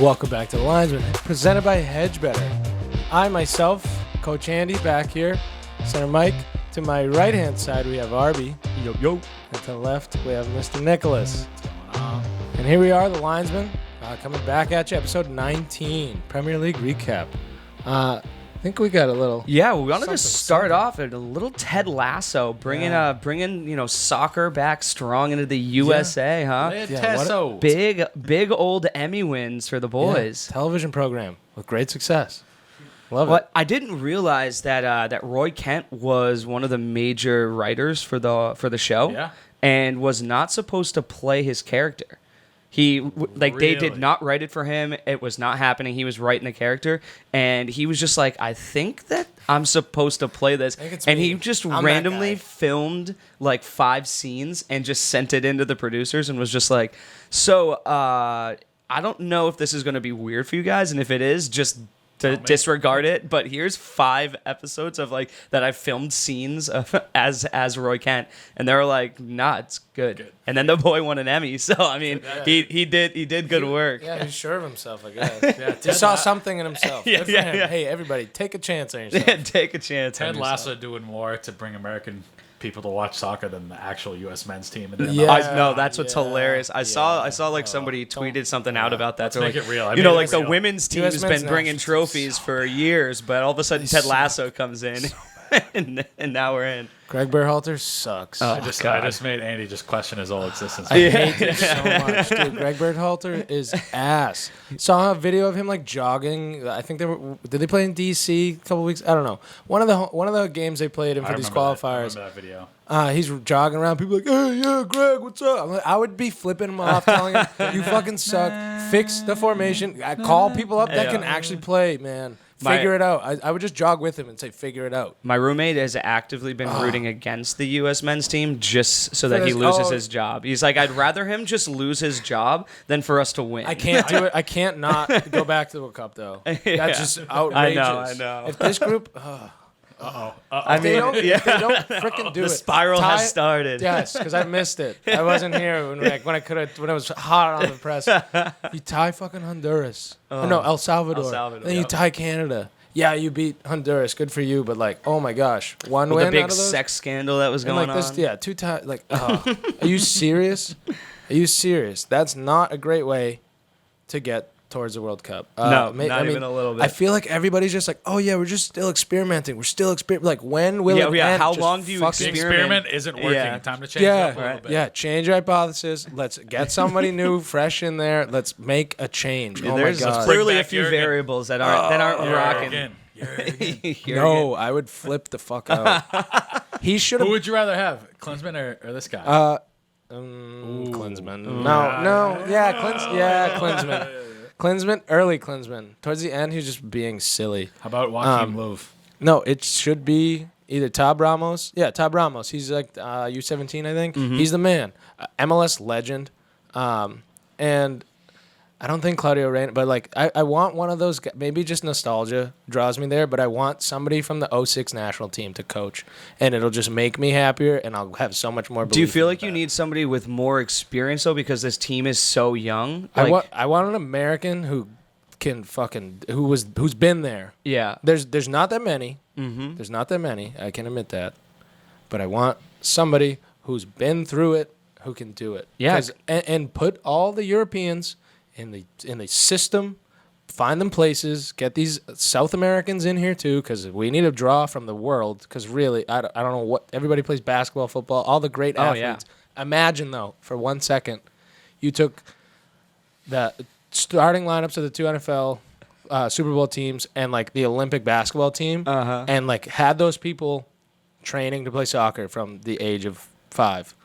Welcome back to the Linesmen, presented by Hedge Better. I myself, Coach Andy, back here, Center Mike. To my right-hand side, we have Arby. Yo, yo. And to the left, we have Mr. Nicholas. What's going on? And here we are, the Linesmen, coming back at you, episode 19, Premier League recap. I think we got a little. Yeah, we wanted to start off at a little Ted Lasso, bringing soccer back strong into the USA, huh? Yeah, Big old Emmy wins for the boys. Yeah, television program with great success. Love But it. I didn't realize that Roy Kent was one of the major writers for the show, and was not supposed to play his character. They did not write it for him. It was not happening. He was writing the character, and he was just like, I think that I'm supposed to play this. And he just randomly filmed like 5 scenes and just sent it into the producers and was just like, so I don't know if this is going to be weird for you guys, and if it is, just to disregard it, but here's 5 episodes of like that I filmed scenes of as Roy Kent, and they were like, nah, it's good. And then the boy won an Emmy, so I mean, he did good work. Yeah, he's sure of himself, I guess. He saw something in himself. Good for him. Hey, everybody, take a chance on yourself. Yeah, take a chance. Ted Lasso doing more to bring American people to watch soccer than the actual U.S. men's team. No, that's what's hilarious. I saw like somebody tweeted something out about that. Let's make it real. The women's team has been bringing trophies for years, but all of a sudden Ted Lasso comes in, and now we're in. Greg Berhalter sucks. I just made Andy just question his whole existence. I hate it so much, dude. Greg Berhalter is ass. Saw a video of him like jogging. I think did they play in DC a couple weeks? I don't know. One of the games they played in for these qualifiers. I remember that video. He's jogging around. People are like, hey, yeah, Greg, what's up? I'm like, I would be flipping him off, telling him, you fucking suck. Fix the formation. I call people up that can actually play, man. Figure it out. I would just jog with him and say, figure it out. My roommate has actively been rooting against the U.S. men's team just so that he loses his job. He's like, I'd rather him just lose his job than for us to win. I can't do it. I can't not go back to the World Cup, though. That's just outrageous. I know. If this group... I mean, if they don't freaking do it. The spiral has started. Yes, because I missed it. I wasn't here when it was hot on the press. You tie fucking Honduras. El Salvador. Then you tie Canada. Yeah, you beat Honduras. Good for you. But like, oh my gosh, one win. The big out of those? sex scandal that was going on. Yeah, 2 times. Like, are you serious? Are you serious? That's not a great way to get towards the World Cup. Not even a little bit. I feel like everybody's just like, oh yeah, we're just still experimenting. We're still experimenting. Like, when will it end? How long do you experiment? The experiment isn't working. Yeah. Time to change it up a little bit. Yeah, change your hypothesis. Let's get somebody new, fresh in there. Let's make a change. There's my God. clearly a few variables that aren't rocking. No, I would flip the fuck out. He should have. Who would you rather have, Klinsmann or this guy? Klinsmann. No. Yeah, Klinsmann. Klinsmann, early Klinsmann. Towards the end, he was just being silly. How about Joachim Löw? No, it should be either Tab Ramos. Yeah, Tab Ramos. He's like U17, I think. Mm-hmm. He's the man. MLS legend. And I don't think Claudio Reyna, but like I want one of those, maybe just nostalgia draws me there, but I want somebody from the 06 national team to coach, and it'll just make me happier, and I'll have so much more belief. Do you feel like you need somebody with more experience, though, because this team is so young? I want an American who can who's been there. Yeah. There's not that many. Mm-hmm. There's not that many. I can admit that. But I want somebody who's been through it, who can do it. Yeah. And put all the Europeans in the system, find them places, get these South Americans in here too, because we need a draw from the world. Because really, I don't know what everybody plays basketball, football, all the great athletes. Yeah. Imagine though, for 1 second, you took the starting lineups of the 2 NFL Super Bowl teams and like the Olympic basketball team, and like had those people training to play soccer from the age of 5.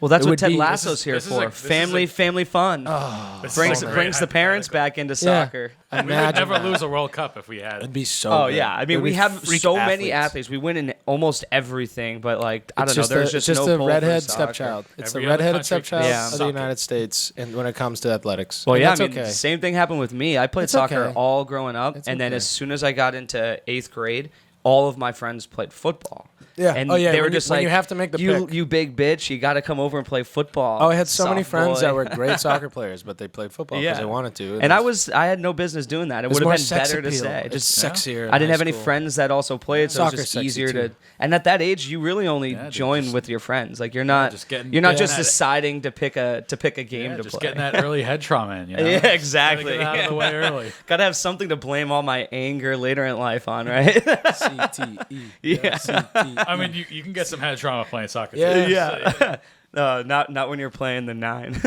Well, that's what Ted Lasso's here for. Family fun. Brings the parents back into soccer. We would never lose a World Cup if we had it. It'd be so good. Yeah. I mean, we have so many athletes. We win in almost everything, but like, I don't know. There's just no pull the redhead for soccer. stepchild. It's Every the redheaded other country stepchild of the United States, and when it comes to athletics. Well, and yeah, that's I mean, same thing happened with me. I played soccer all growing up, and then as soon as I got into 8th grade, all of my friends played football. Yeah. And Oh, yeah, they were when just you- when like, you have to make the you, pick." you big bitch, you got to come over and play football. Oh, I had so many soft friends boy." that were great soccer players, but they played football because they wanted to. And I had no business doing that. It would have more been sex better to appeal. stay. It's Just sexier in I didn't high have any school. friends that also played, so it was Soccer's just sexy easier too. to. And at that age, you really only dude, join just- with your friends. Like you're not just getting- you're not getting just at it. deciding to pick a game Yeah, to just play. getting that early head trauma in. You know? Yeah, Just exactly. gotta get it out of the way early. Gotta have something to blame all my anger later in life on, right? CTE. Yeah. CTE. I mean, you can get some head trauma playing soccer. Yeah. too. Yeah. No, not when you're playing the 9.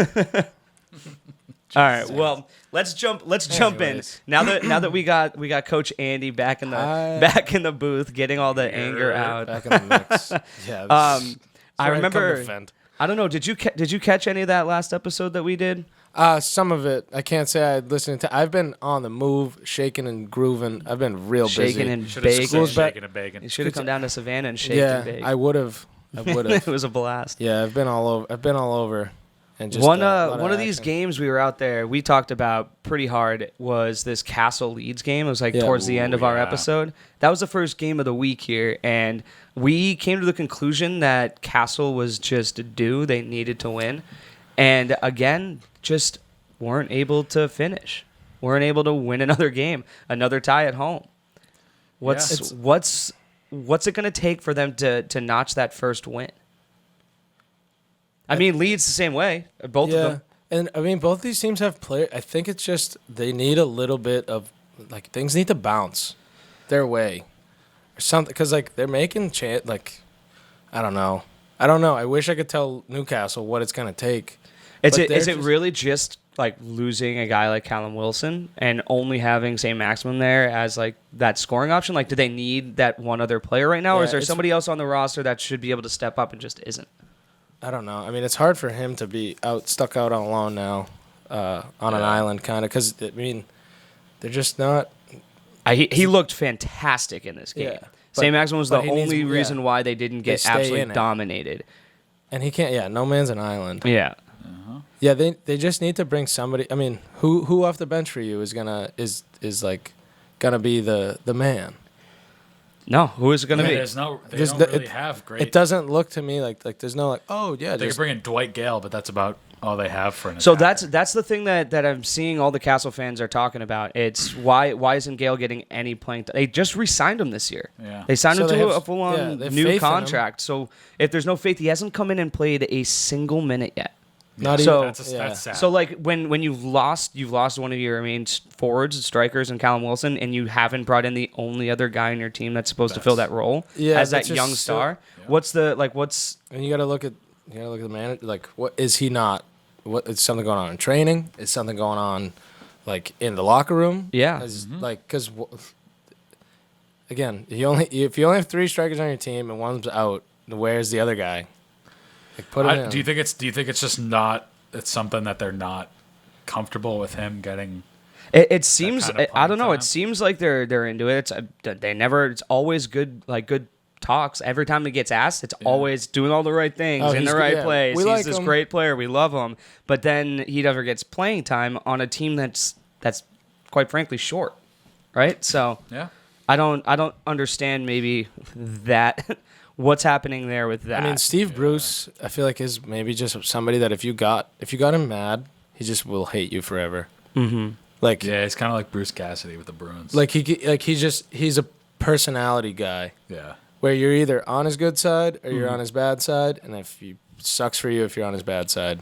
All right. Well, let's jump in. Anyways. Now that we got Coach Andy back in the booth, getting all the anger out. Back in the mix. Yeah. I ready to come remember. defend. I don't know. Did you catch any of that last episode that we did? Some of it. I can't say I listened to. I've been on the move, shaking and grooving. I've been real Shaking busy. and Should have baking. school's back- shaking and bacon. You should have come down to Savannah and shake Yeah, and bake. I would have. I would It have. was a blast. Yeah, I've been all over. And just One a lot of these action. games we were out there, we talked about pretty hard was this Castle Leeds game. It was like Yeah. towards the end of our yeah. episode. That was the first game of the week here, and we came to the conclusion that Castle was just due. They needed to win, and again, just weren't able to finish. Weren't able to win another game, another tie at home. What's it going to take for them to notch that first win? I mean, Leeds the same way. Both of them. And I mean, both these teams have players. I think it's just they need a little bit of like things need to bounce their way or something because like they're making like I don't know. I wish I could tell Newcastle what it's gonna take. Is But it they're really just like losing a guy like Callum Wilson and only having St. Maximin there as like that scoring option? Like, do they need that one other player right now, or Yeah, is there it's- somebody else on the roster that should be able to step up and just isn't? I don't know. I mean, it's hard for him to be stuck out on loan now on an island kind of because I mean they're just not. He looked fantastic in this game. Yeah, St. Maximin was the but he needs- only yeah. reason why they didn't get stay absolutely in it. dominated. And he can't. Yeah, no man's an island. Yeah. Yeah, they just need to bring somebody. I mean, who off the bench for you is like gonna be the man? No, who is it going to I mean, be? there's no. They Just don't the- really have great. It doesn't look to me like there's no like They could bring in Dwight Gale, but that's about all they have for an So attacker. that's the thing that I'm seeing all the Castle fans are talking about. It's why isn't Gale getting any playing time? They just re-signed him this year. Yeah. They signed So him they to have- a full-on yeah, they have new faith in him. contract. So if there's no faith, he hasn't come in and played a single minute yet. not So- even. That's sad. So like when you've lost one of your main forwards, strikers, and Callum Wilson, and you haven't brought in the only other guy in your team that's supposed to fill that role Yeah, as that that's just young so- star. Yeah. What's And you gotta look at the manager. Like, what is he not? What is something going on in training? Is something going on, like in the locker room? Yeah. Like because again, if you only have 3 strikers on your team and one's out, where's the other guy? Like put him in. Do you think it's just not? It's something that they're not comfortable with him getting. It seems kind of I don't know. playing It seems like they're into it. It's always good talks. Every time he gets asked, it's always doing all the right things Oh, in the he's right good, yeah. place. We He's like this him. great player. We love him. But then he never gets playing time on a team that's quite frankly short, right? So Yeah. I don't understand maybe that what's happening there with that. I mean, Steve Bruce, I feel like is maybe just somebody that if you got him mad, he just will hate you forever. Mhm. Like Yeah, it's kind of like Bruce Cassidy with the Bruins. he's a personality guy. yeah. Where you're either on his good side or you're on his bad side, and if you sucks for you if you're on his bad side.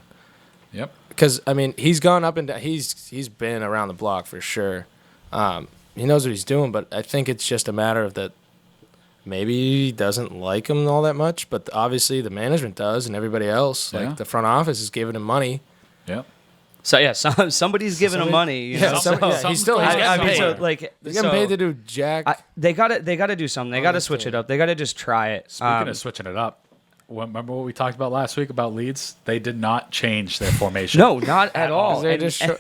Yep. Because I mean, he's gone up and down. He's been around the block for sure. He knows what he's doing, but I think it's just a matter of that. Maybe he doesn't like him all that much, but obviously the management does, and everybody else, Yeah. like the front office, is giving him money. Yep. So yeah, somebody's giving him money. You know? He's still Something's getting I mean, paid. so like He's getting paid to do jack. they got to do something. They got to switch it up. They got to just try it. Speaking of switching it up, remember what we talked about last week about Leeds? They did not change their formation. No, not at all. They And- just show,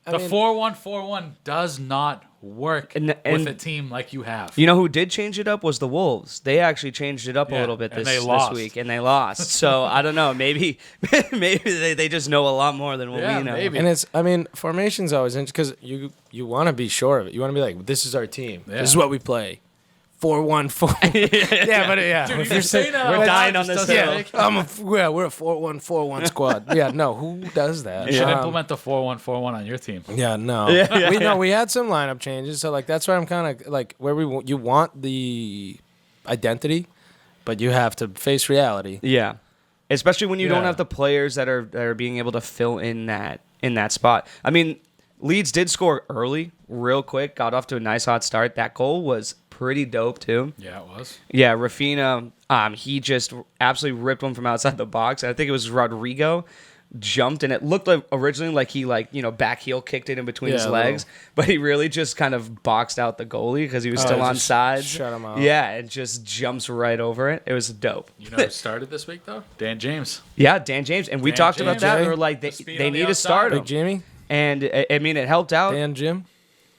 The 4-1-4-1 does not work And- with a team like you have. You know who did change it up was the Wolves. They actually changed it up a Yeah, little bit and this they lost. week, and they lost. So I don't know. Maybe they just know a lot more than what Yeah, we know. maybe. and it's. I mean, formation's always interesting because you want to be sure of it. You want to be like, this is our team. Yeah. This is what we play. 4-1, 4. Yeah, but yeah, Dude, if you're saying that we're dying on just this doesn't hill. make- we're a 4-1, 4-1 squad. Yeah, no, who does that? You should implement the 4-1-4-1 on your team. Yeah, no. We had some lineup changes, so like that's why I'm kind of like where you want the identity, but you have to face reality. Yeah, especially when you don't Yeah. have the players that are being able to fill in that spot. I mean, Leeds did score early, real quick, got off to a nice hot start. That goal was pretty dope too. Yeah, it was. Yeah, Rafinha, he just absolutely ripped one from outside the box. I think it was Rodrigo jumped, and it looked like originally like he back heel kicked it in between his Yeah, a legs, but he really just kind of boxed out the goalie because he was still on just sides. shut him out. Yeah, it just jumps right over it. It was dope. You know who started this week, though? Dan James. Yeah, Dan James, and we Dan talked about James. that. Jay. We were like, The speed they on the need to outside. start him, Big Jimmy, and I mean, it helped out. Dan Jim.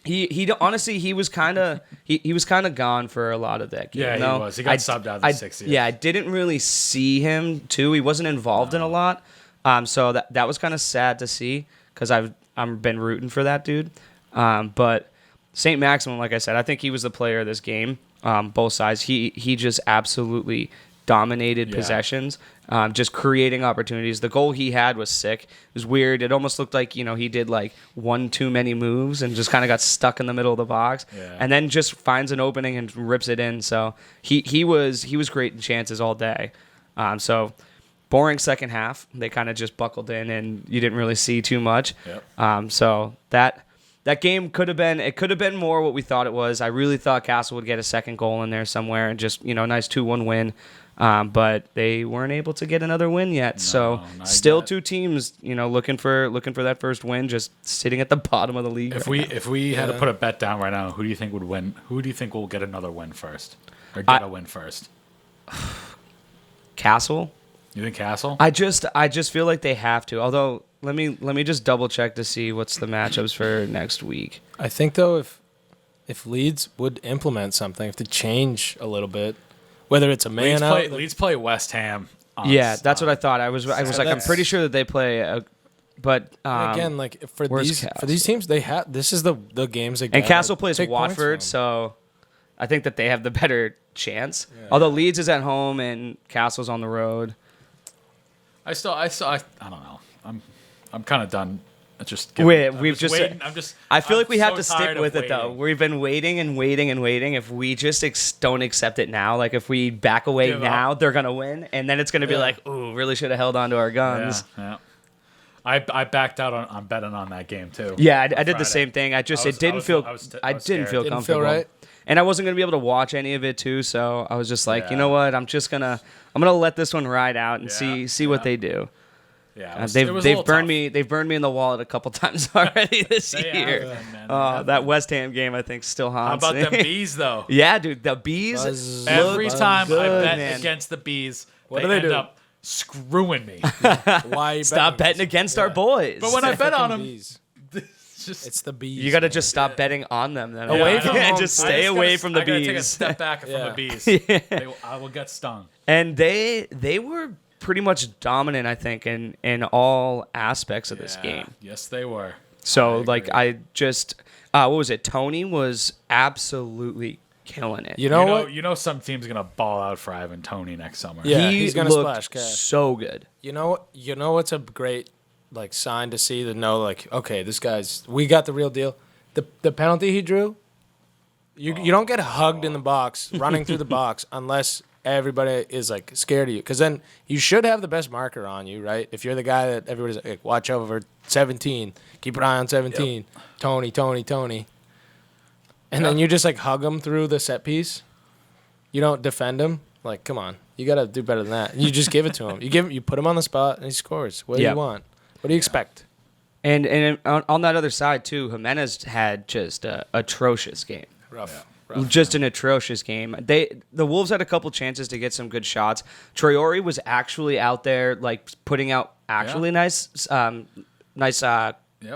He honestly he was kind of gone for a lot of that game. Yeah, he though. was. He got subbed out in the 60th. Yeah, I didn't really see him too. He wasn't involved in a lot. So that was kind of sad to see because I've been rooting for that dude. But Saint Maximin, like I said, I think he was the player of this game. Both sides. He just absolutely dominated possessions, just creating opportunities. The goal he had was sick. It was weird. It almost looked like he did like one too many moves and just kind of got stuck in the middle of the box, and then just finds an opening and rips it in. So he was great in chances all day. So boring second half. They kind of just buckled in, and you didn't really see too much. Yep. So that game could have been more what we thought it was. I really thought Castle would get a second goal in there somewhere and just nice 2-1 win. But they weren't able to get another win yet. So still yet. two teams, looking for that first win, just sitting at the bottom of the league. If we had to put a bet down right now, who do you think would win? Who do you think will get another win first, or get a win first? Castle. You think Castle? I just feel like they have to. Although let me just double check to see what's the matchups for next week. I think though if Leeds would implement something, if to change a little bit, whether it's a man out. Leeds play West Ham. Yeah, that's what I thought. I was like, I'm that's- pretty sure that they play. But Again, like for where's these teams, they have this is the games they and gotta Castle plays take points Watford, from. so I think that they have the better chance. Although Leeds is at home and Castle's on the road. I don't know. I'm kind of done. I feel like we have to stick tired of with it though. waiting. We've been waiting and waiting and waiting. If we just don't accept it now, like if we back away Give now, up. they're gonna win, and then it's gonna be like, ooh, really should have held on to our guns. Yeah. I backed out on betting on that game too. Yeah, I did Friday. the same thing. I didn't I feel was I didn't scared. feel Didn't comfortable. feel right? And I wasn't gonna be able to watch any of it too, so I was just like, you Yeah. know what? I'm gonna let this one ride out and see what they do. Yeah, it was They've a little burned tough. me. They've burned me in the wallet a couple times already this They have year. been, man. That West Ham game, I think, still How haunts about me. them bees though? Yeah, dude, the bees. Buzz. Every Look time I good, bet man. against the bees, What they do they end do? up screwing me. Why you Stop betting against our boys. But when I bet on them, bees. it's just It's the bees. you got to just stop betting on them. Then Away from home. just I stay just away gotta- from the I gotta take a bees. step back from Yeah. the bees. I will get stung. And they were pretty much dominant, I think, in all aspects of this Yeah. game. Yes, they were. So I like agree. I just what was it? Tony was absolutely killing it. You know what? You know some team's gonna ball out for Ivan Toney next summer. Yeah. he he's gonna looked splash cash. so good. You know what's a great like sign to see to know like okay we got the real deal. The penalty he drew. You don't get hugged in the box running through the box unless everybody is like scared of you because then you should have the best marker on you, right? If you're the guy that everybody's like watch over 17, keep an eye on 17, Tony, and then you just like hug him through the set piece. You don't defend him. Like, come on, you gotta do better than that. You just give it to him. You put him on the spot and he scores. What do Yeah. you want? What do you expect? And on that other side too, Jimenez had just an atrocious game. Rough. Just an atrocious game. The Wolves had a couple chances to get some good shots. Traore was actually out there like putting out actually nice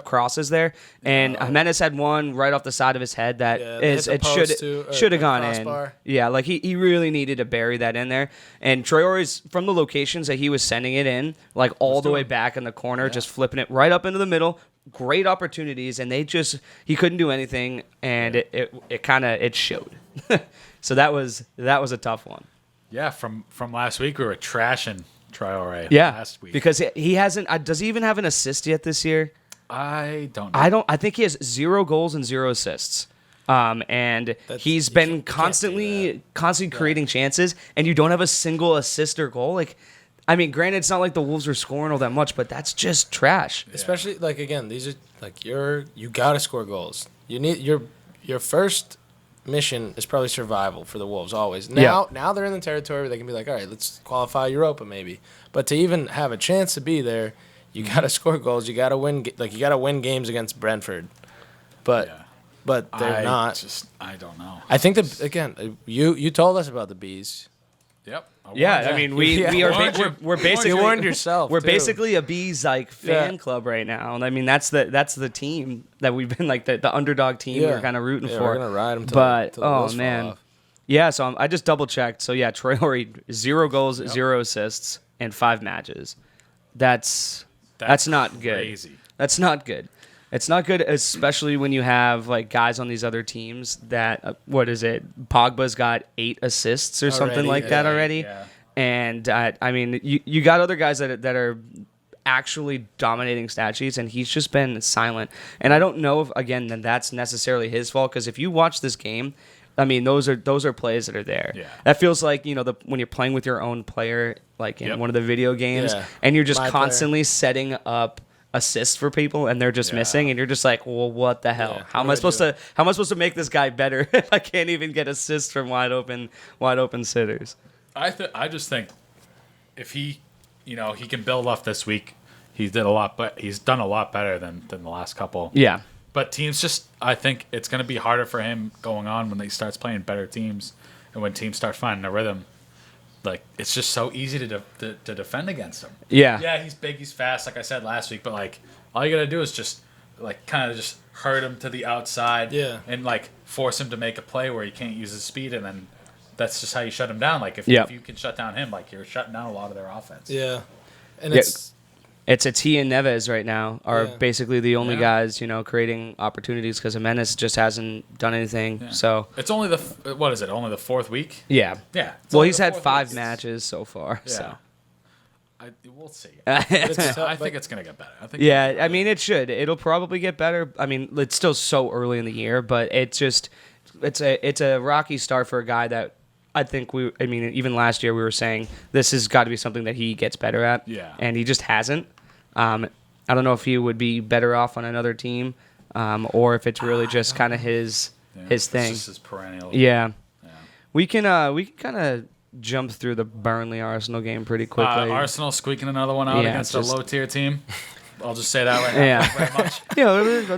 crosses there, and Jimenez had one right off the side of his head that Yeah, they hit the it post too, or should have the gone crossbar. in. Yeah, like he really needed to bury that in there. And Traore's from the locations that he was sending it in, like all the way back in the corner, just flipping it right up into the middle. great opportunities, and he couldn't do anything, and it showed. So that was a tough one. Yeah, from last week we were trashing Traore. Yeah, last week because he hasn't. Does he even have an assist yet this year? I don't know. I think he has 0 goals and 0 assists. And he's been constantly creating chances, and you don't have a single assist or goal. Like, I mean, granted, it's not like the Wolves are scoring all that much, but that's just trash. Especially like again, these are like you gotta score goals. You need your first mission is probably survival for the Wolves always. Now they're in the territory where they can be like, all right, let's qualify Europa maybe. But to even have a chance to be there, you gotta score goals. You gotta win. Like you gotta win games against Brentford, but they're not. I don't know. I think you told us about the bees. Yep. I mean, we're basically You warned yourself. We're too. basically a bees fan club right now, and I mean that's the team that we've been like the underdog team we're kind of rooting for. We're gonna ride them. Oh man, yeah. So I just double checked. So yeah, Traore 0 goals, 0 assists, and 5 matches. That's not good. Crazy. That's not good. It's not good, especially when you have like guys on these other teams that what is it? Pogba's got 8 assists or something like that already. Yeah. And I mean, you got other guys that are actually dominating stat sheets, and he's just been silent. And I don't know if again that's necessarily his fault, because if you watch this game, I mean those are plays that are there. Yeah. That feels like when you're playing with your own player, like in one of the video games, and you're just constantly setting up assists for people, and they're just missing, and you're just like, well, what the hell? How am I supposed to make this guy better if I can't even get assists from wide open sitters? I just think if he can build off this week, he's done a lot better than the last couple. Yeah. But teams I think it's going to be harder for him going on when he starts playing better teams, and when teams start finding a rhythm. Like, it's just so easy to defend against him. Yeah. Yeah, he's big, he's fast, like I said last week, but, like, all you got to do is just, like, kind of just hurt him to the outside and, like, force him to make a play where he can't use his speed, and then that's just how you shut him down. Like, if you can shut down him, like, you're shutting down a lot of their offense. Yeah. And it's he and Neves right now are basically the only guys, creating opportunities, because Jimenez just hasn't done anything. Yeah. So it's only only the 4th week? Yeah. Yeah. Well, he's had 5 matches so far. Yeah. So we'll see. I think it's gonna get better. I mean it should. It'll probably get better. I mean, it's still so early in the year, but it's a rocky start for a guy that I think even last year we were saying this has got to be something that he gets better at. Yeah. And he just hasn't. I don't know if he would be better off on another team, or if it's really just kind of his thing. It's just his perennial. Yeah. We can kind of jump through the Burnley Arsenal game pretty quickly. Arsenal squeaking another one out against a low tier team. I'll just say that right now. Yeah. Very much. It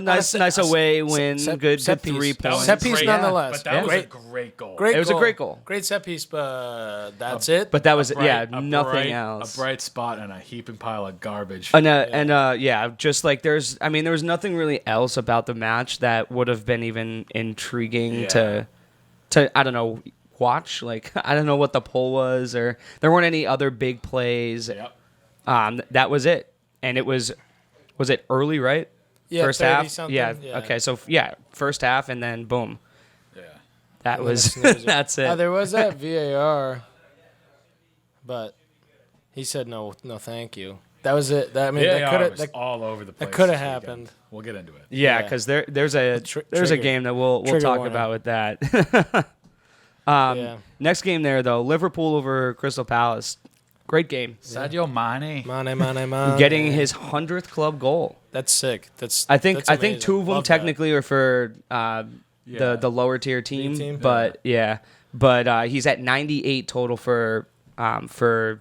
was a nice away win. Good 3 points. Set piece nonetheless. But that was a great goal. It was a great goal. Great set piece, but that's it. But that was nothing else. A bright spot and a heaping pile of garbage. Just like there was nothing really else about the match that would have been even intriguing to I don't know, watch. Like, I don't know what the poll was, or there weren't any other big plays. Yep. That was it. And it was it early, right? Yeah, first half. Something. Yeah. Okay. So first half, and then boom. Yeah. That was that's it. There was that VAR, but he said no, thank you. That was it. That could have all over the place. That could have happened. We'll get into it. Yeah, because there's a game that we'll talk warning. about with that. Next game there though, Liverpool over Crystal Palace. Great game. Sadio Mane. Mane. Getting his 100th club goal. That's sick. I think 2 of them technically are for the lower tier team, but he's at 98 total for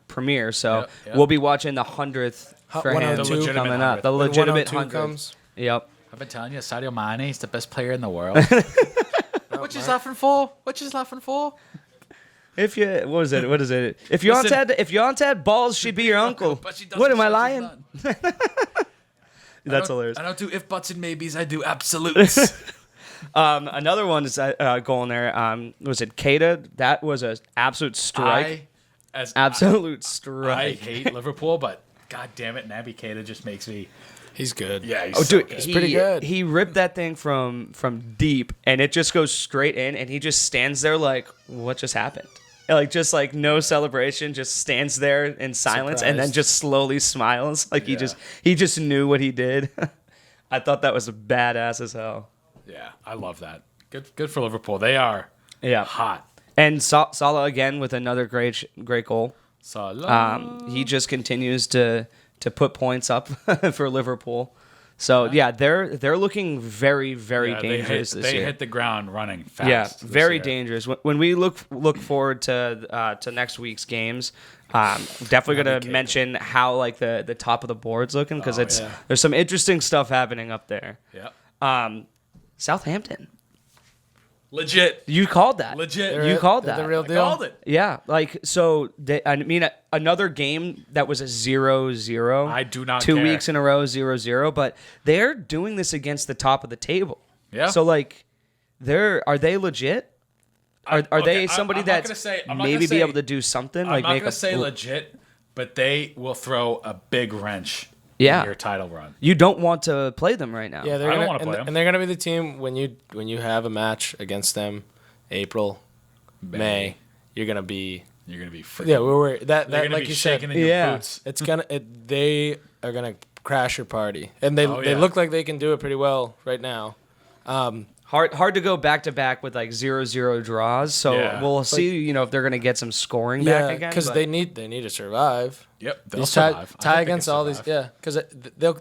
Premier. So we'll be watching the 100th for him coming up. The legitimate 100 comes. Yep. I've been telling you, Sadio Mane is the best player in the world. What you laughing for? If your aunt had balls, she'd be your uncle. What am I lying? That's hilarious. I don't do if buts and maybes. I do absolutes. Another one is goal in there. Was it Keita? That was an absolute strike. Strike. I hate Liverpool, but god damn it, Naby Keita just makes me He's good. Yeah, Oh, dude, He's pretty good. He ripped that thing from deep, and it just goes straight in, and he just stands there like, what just happened? Like, just like no celebration, just stands there in silence, and then Surprised. just slowly smiles. Like he just knew what he did. I thought that was badass as hell. Yeah, I love that. Good for Liverpool. They are hot. And Salah again with another great goal. Salah. He just continues to put points up for Liverpool. So they're looking very, very dangerous this year. They hit the ground running fast. Yeah, very year. dangerous. When we look forward to next week's games, definitely gonna mention how like the top of the board's looking because there's some interesting stuff happening up there. Yeah. Southampton. Legit. You called that. Legit. You called They're that. the real I deal. called it. Yeah, like so. Another game that was a 0-0. I do not 2 care. weeks in a row, 0-0. But they're doing this against the top of the table. Yeah. So like, are they legit? Are they somebody I'm not that's gonna say- I'm not maybe gonna be say- able to do something? I'm like not make going to a say legit, but they will throw a big wrench Yeah. in your title run. You don't want to play them right now. Yeah, I don't gonna, wanna play and, 'em. and they're gonna be the team when you have a match against them, April, May. You're gonna be freaking. yeah. We're They're that gonna like be you said. shaking in your Yeah. boots. It's they are gonna crash your party, and they Oh, yeah. look like they can do it pretty well right now. Hard to go back to back with like 0-0 draws. So Yeah. we'll see. If they're gonna get some scoring Yeah, back again. because but- they need to survive. Yep. They'll These survive. I tie think they against can all these, survive. because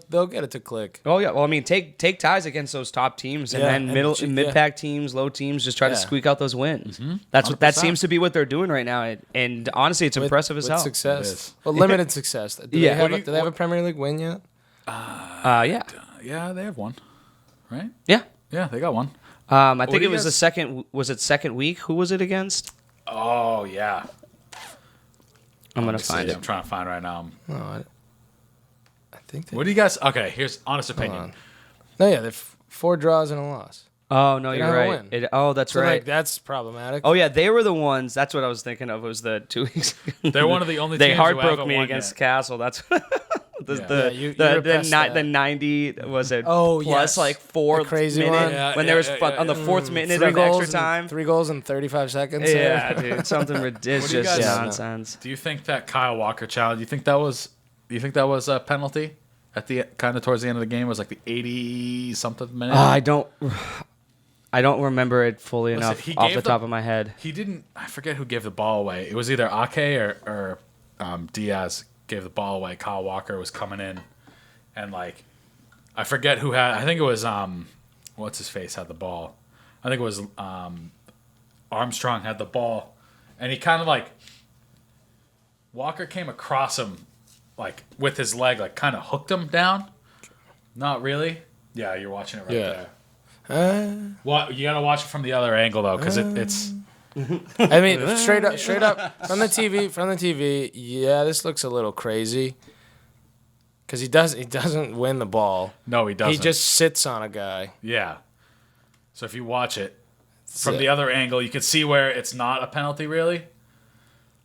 they'll get it to click. Oh yeah, well I mean take ties against those top teams and Yeah, then and mid-pack teams, low teams, just try to Yeah. squeak out those wins. That 100%. seems to be what they're doing right now, and honestly, it's impressive as with hell. It success. is. Well, limited success. Do Yeah. they have a Premier League win yet? Yeah, Yeah, they have one, right? yeah. Yeah, they got one. I What think do it you was the guys- second. Was it second week? Who was it against? Oh yeah. I'm gonna Let me see. find I'm it. trying to find it right now. No, I think they. What do you guys? Okay, here's honest opinion. on. No, yeah, they're 4 draws and a loss. Oh no, They you're don't have a right. win. Oh, that's So right. like that's problematic. Oh yeah, they were the ones. That's what I was thinking of. Was the 2 weeks? They're one of the only They teams who heartbroke haven't me won against yet. Castle. That's the Yeah. Yeah, you repressed that. the 90 was it? Oh, plus yes. like 4 The crazy minute one. Yeah, when there was yeah, fun, yeah, on the yeah. 4th minute 3 of goals extra time. 3 goals in 35 seconds. Yeah, dude, something ridiculous, do you guys- nonsense. Do you think that Kyle Walker challenge? You think that was a penalty at the kind of towards the end of the game? It was like the 80 something minute. I don't remember it fully Listen, enough he off gave the top of my head. He didn't. I forget who gave the ball away. It was either Ake or Diaz gave the ball away. Kyle Walker was coming in, and like, I forget who had. I think it was what's his face had the ball. I think it was Armstrong had the ball, and he kind of like Walker came across him like with his leg, like kind of hooked him down. Not really. Yeah, you're watching it right Yeah. there. Well, you gotta watch it from the other angle though, because it's. I mean, straight up from the TV. Yeah, this looks a little crazy. Because he doesn't win the ball. No, he doesn't. He just sits on a guy. Yeah. So if you watch it from it. the other angle, you can see where it's not a penalty, really.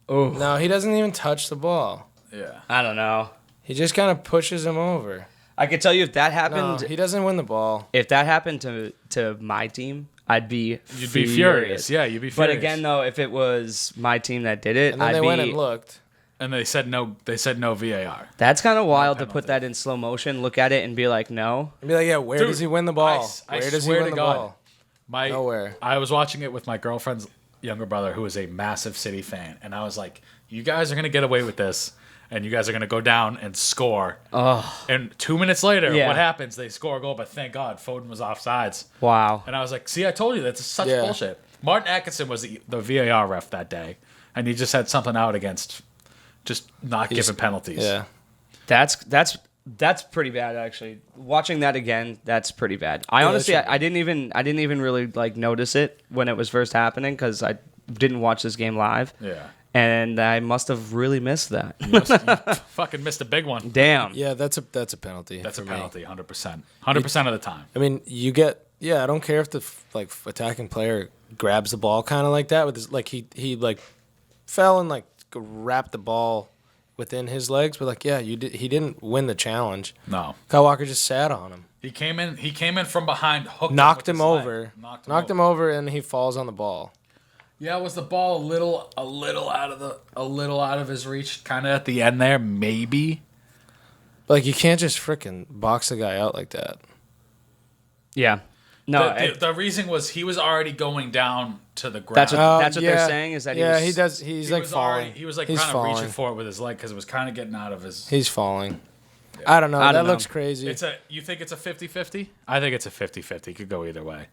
Oh, No, he doesn't even touch the ball. Yeah. I don't know. He just kind of pushes him over. I can tell you if that No, happened, he doesn't win the ball. if that happened to my team, I'd be You'd be furious. Yeah, you'd be But furious. again, though, if it was my team that did it, And then I'd they be. went and looked. And they said no. They said no VAR. That's kind of wild to penalty. put that in slow motion, look at it, and be like, no. And be like, yeah, where Dude, does he win the ball? I Where does he swear win to the God. ball? My Nowhere. I was watching it with my girlfriend's younger brother, who is a massive City fan, and I was like, "You guys are gonna get away with this, and you guys are gonna go down and score." Oh, And 2 minutes later, Yeah. what happens? They score a goal, but thank God Foden was offsides. wow. And I was like, "See, I told you that's such Yeah. bullshit." Martin Atkinson was the VAR ref that day, and he just had something out against just not giving penalties. Yeah. That's pretty bad, actually. Watching that again, that's pretty bad. I Yeah, honestly, that should I didn't even really like notice it when it was first happening because I didn't watch this game live. Yeah. And I must have really missed that. You fucking missed a big one. Damn. Yeah, that's a penalty. That's a for me. penalty, 100%. 100% of the time. I mean, you get I don't care if the attacking player grabs the ball kind of like that with his he fell and like wrapped the ball within his legs, but like, yeah, he didn't win the challenge. No. Kyle Walker just sat on him. He came in from behind, hooked knocked him him over. Knocked him over, and he falls on the ball. Yeah, was the ball a little out of his reach, kind of at the end there, maybe. But like, you can't just freaking box a guy out like that. Yeah. No, the reason was he was already going down to the ground. That's what they're saying is that he does. He's like falling. He was like kind of reaching for it with his leg because it was kind of getting out of his. He's falling. Yeah. I don't know. That looks crazy. You think it's a 50-50? I think it's a 50-50. It could go either way.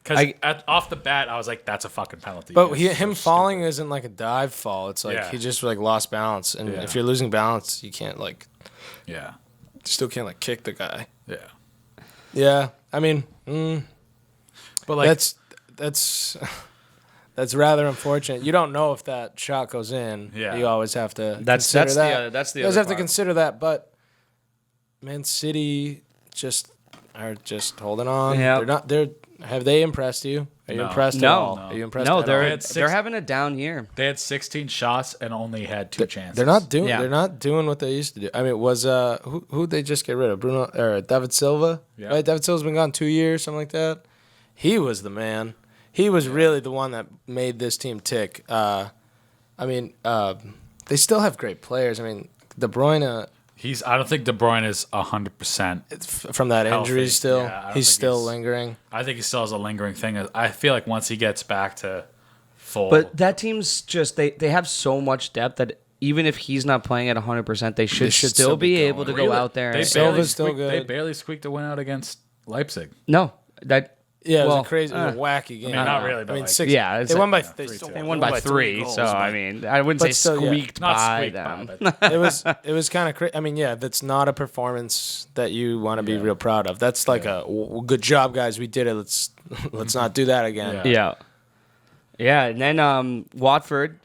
Because off the bat, I was like, "That's a fucking penalty." But him falling isn't like a dive fall. It's like he just like lost balance, and if you're losing balance, you can't like. Yeah. You still can't like kick the guy. Yeah. Yeah, I mean, but like that's rather unfortunate. You don't know if that shot goes in. Yeah. You always have to. That's the other You always have to consider that, but ManCity are just holding on. Yeah. Have they impressed you? Are you impressed at all? Are you impressed? No, at they're having a down year. They had 16 shots and only had 2 chances. They're not doing what they used to do. I mean, it was who'd they just get rid of? Bruno or David Silva? Yeah. Right? David Silva's been gone 2 years, something like that. He was the man. He was really the one that made this team tick. I mean, they still have great players. I mean, De Bruyne. I don't think De Bruyne is 100%. From that healthy. injury still. Yeah, he's still lingering. I think he still has a lingering thing. I feel like once he gets back to full. But that team's just they have so much depth that even if he's not playing at 100%, they should still be able to go out there. Silva's still good. They barely squeaked a win out against Leipzig. No, that. Yeah, it was a crazy, wacky game. I mean, not really, but like, 6. Yeah, they won by 3. They won by 3, goals, so I mean, I wouldn't say still, squeaked Not by squeaked them. by, but it was kind of crazy. I mean, yeah, that's not a performance that you want to be real proud of. That's like good job, guys. We did it. Let's not do that again. Yeah. And then Watford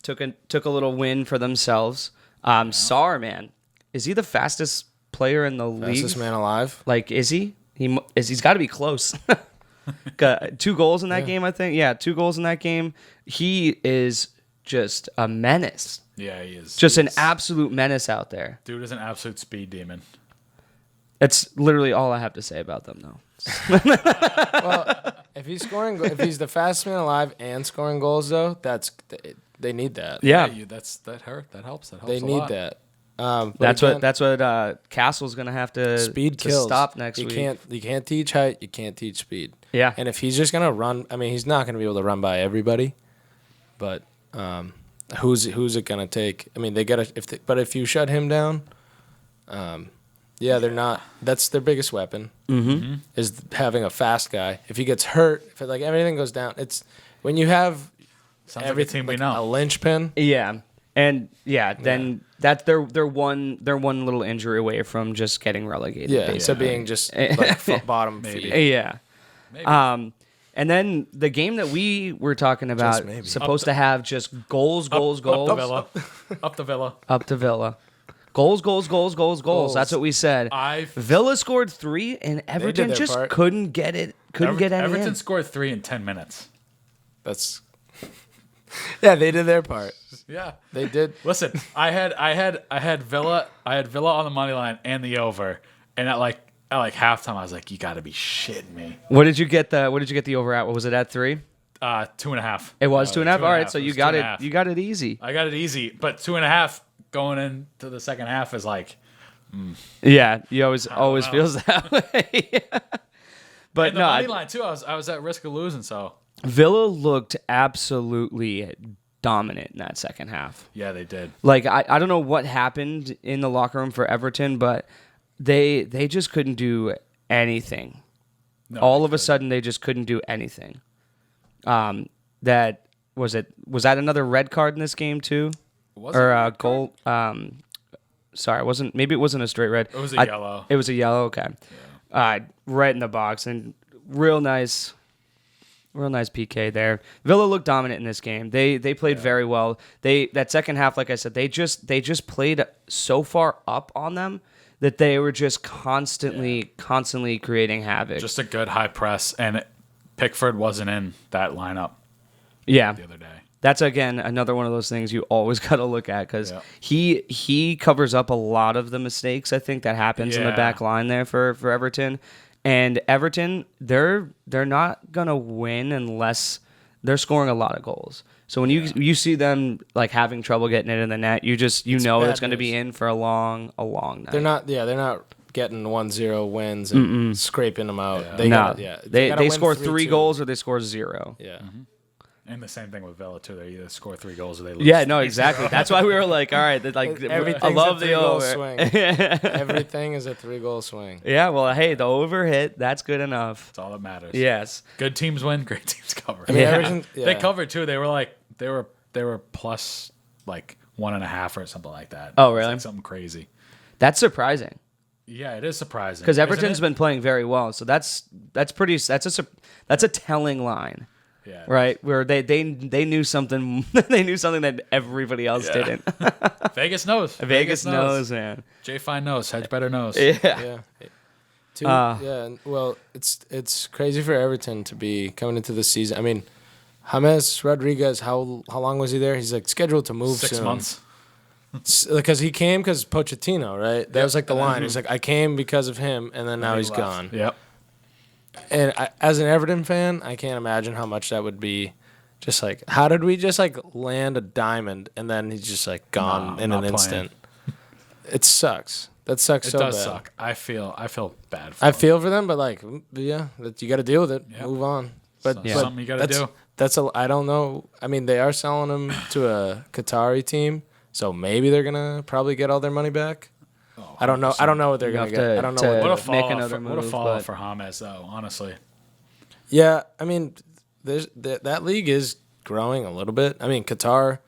took a little win for themselves. Sarr, man, is he the fastest player in the league? Fastest man alive. Like, is he? He's got to be close. Got 2 goals in that game, I think. Yeah, 2 goals in that game. He is just a menace. Yeah, he is. Just an absolute menace out there. Dude is an absolute speed demon. That's literally all I have to say about them, though. Well, if he's the fastest man alive and scoring goals, though, they need that. Yeah, that helps. They need that. That's what Castle's gonna have to speed to kills. stop next week. You can't teach height. You can't teach speed. Yeah, and if he's just gonna run, I mean, he's not gonna be able to run by everybody. But who's it gonna take? I mean, they gotta if you shut him down, they're not. That's their biggest weapon. Mm-hmm. Is having a fast guy. If he gets hurt, if everything goes down, it's when you have everything like we know a linchpin. Yeah. And then that's their one little injury away from just getting relegated. Yeah, so being just like bottom feed. Yeah. Maybe. And then the game that we were talking about supposed to have just goals. Up the Villa. Goals. That's what we said. Villa scored 3 and Everton just couldn't get it. Everton scored 3 in 10 minutes. That's yeah, they did their part. Yeah, they did. Listen, I had Villa on the money line and the over, and at halftime, I was like, you got to be shitting me. What did you get the over at? What was it at 3? 2.5. It was 2.5. All right, so you got it. You got it easy. I got it easy, but 2.5 going into the second half is like. Yeah, you always feels that way. But and the money line too. I was at risk of losing, so. Villa looked absolutely dominant in that second half. Yeah, they did. Like, I don't know what happened in the locker room for Everton, but they just couldn't do anything. No, all of a sudden, they just couldn't do anything. Was that another red card in this game too? Or a goal? Sorry, maybe it wasn't a straight red. It was a yellow. It was a yellow. Okay. Yeah. Right in the box and real nice PK there. Villa looked dominant in this game. They played very well. That second half, like I said, they just played so far up on them that they were just constantly creating havoc. Just a good high press, and Pickford wasn't in that lineup. Yeah. The other day. That's, again, another one of those things you always got to look at because he covers up a lot of the mistakes, I think, that happens in the back line there for Everton. And Everton, they're not going to win unless they're scoring a lot of goals. So when you see them like having trouble getting it in the net, you know it's going to be in for a long night. They're not getting 1-0 wins and scraping them out. Yeah. They score 3 goals or they score 0. Yeah. Mm-hmm. And the same thing with Villa too. They either score 3 goals or they lose. Yeah, no, exactly. That's why we were like, all right, I love the over. Swing. Everything is a 3-goal swing. Yeah, well, hey, the over hit, that's good enough. That's all that matters. Yes. Good teams win, great teams cover. I mean, Everton, They covered too. They were plus like 1.5 or something like that. Oh, really? Like something crazy. That's surprising. Yeah, it is surprising. Because Everton's been playing very well, so that's a telling line. Yeah. Right, where they knew something they knew something that everybody else didn't. Vegas knows. Vegas knows, man. Jay Fine knows. Hedge better knows. Yeah. Well, it's crazy for Everton to be coming into the season. I mean, James Rodriguez, how long was he there? He's like scheduled to move 6 soon. months. Because he came because Pochettino, right? That was like the line. He's like, I came because of him, and then now he's left. gone. Yep. And as an Everton fan, I can't imagine how much that would be. Just like, how did we just like land a diamond and then he's just like gone in an instant? It sucks. That sucks so bad. It does suck. I feel bad for I him. feel for them, but like, yeah, you got to deal with it. Yep. Move on. But something you got to do. I don't know. I mean, they are selling him to a Qatari team, so maybe they're gonna probably get all their money back. Oh, I don't know. I don't know what they're gonna get. I don't know What a what. fall make another What a move, fall but- for James though. Honestly. Yeah, I mean, that league is growing a little bit. I mean, Qatar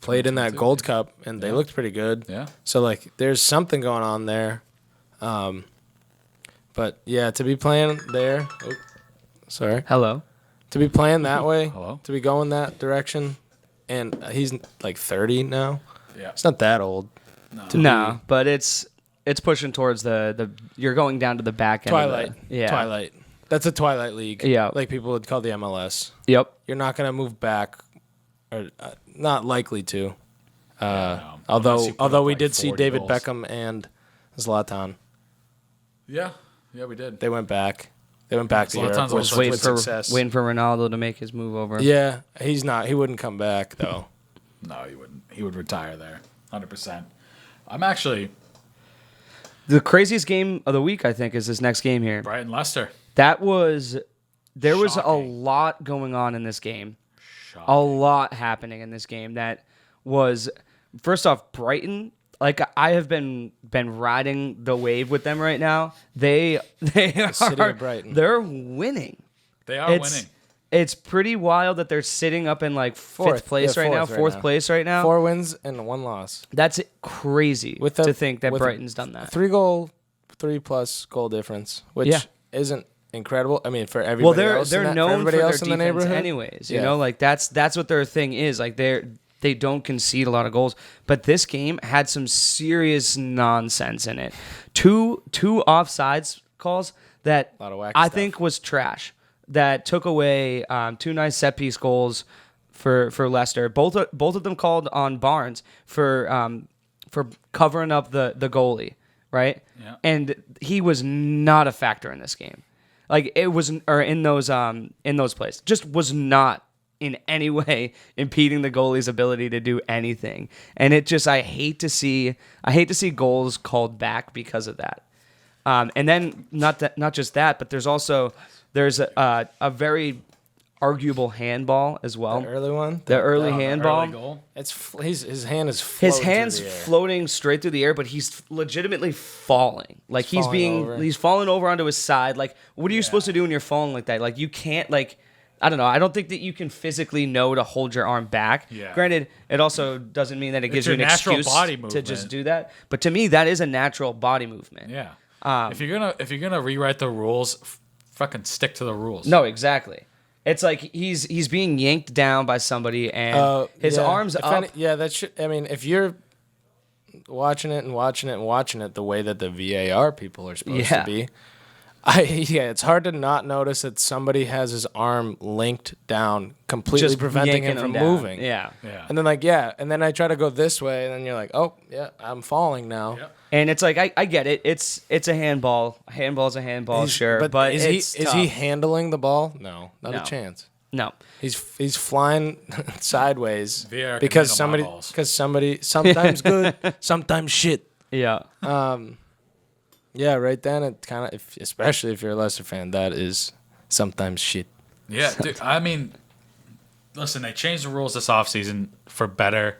played in that Gold Cup, and they looked pretty good. Yeah. So, like, there's something going on there. But, yeah, to be playing there – oh, sorry. Hello. To be playing that way, Hello? to be going that direction, and he's, like, 30 now. Yeah. It's not that old. No, but it's pushing towards the you're going down to the back end. Twilight. Yeah. Twilight. That's a Twilight League. Yeah. Like people would call the MLS. Yep. You're not going to move back, or not likely to. No. Unless you put Although up, we like, did see 40 David goals. Beckham and Zlatan. Yeah, we did. They went back. They went back to Zlatan's Europe also with Waiting success. for Ronaldo to make his move over. Yeah, he's not. He wouldn't come back though. No, he wouldn't. He would retire there, 100%. I'm actually The craziest game of the week, I think, is this next game here. Brighton Leicester. There was a Shocking. lot going on in this game. Shocking. A lot happening in this game that was, first off, Brighton. Like, I have been riding the wave with them right now. They city are of Brighton. they're winning. They are winning. It's pretty wild that they're sitting up in like fourth place right now. Yeah, 4 wins and 1 loss. That's crazy to think that Brighton's done that. 3+ goal difference, which isn't incredible. I mean, for everybody Well, else, they're known everybody for else their in the defense neighborhood, anyways. You know, like that's what their thing is. Like they don't concede a lot of goals, but this game had some serious nonsense in it. Two offsides calls that A lot of wacky I stuff. think was trash. That took away 2 nice set piece goals for Leicester. Both of them called on Barnes for covering up the goalie, right? Yeah. And he was not a factor in this game. Like it was, or in those plays, just was not in any way impeding the goalie's ability to do anything. And it just, I hate to see goals called back because of that. And then not just that, but there's a very arguable handball as well. The early one, The early The handball. early goal. his hand is His floating hand's through the air. floating straight through the air, but he's legitimately falling. Like he's falling over onto his side. Like, what are you supposed to do when you're falling like that? Like, you can't, like, I don't know. I don't think that you can physically know to hold your arm back. Yeah. Granted, it also doesn't mean that it gives you your an natural excuse body to movement. just do that. But to me, that is a natural body movement. Yeah. If you're gonna rewrite the rules, fucking stick to the rules. No, exactly. It's like he's being yanked down by somebody, and his arms up. That should. I mean, if you're watching it the way that the VAR people are supposed to be, It's hard to not notice that somebody has his arm linked down, completely Just preventing him yanking from down. moving. Yeah. And then and then I try to go this way, and then you're like, oh yeah, I'm falling now. Yep. And it's like I get it. It's a handball. A handball's a handball, sure. But is it's he tough. handling the ball? No, not No. a chance. No. He's flying sideways Vieira can because handle my somebody balls. sometimes good, sometimes shit. Yeah. Yeah, right then it kind of, especially if you're a Leicester fan, that is sometimes shit. Yeah, dude, I mean, listen, they changed the rules this offseason for better,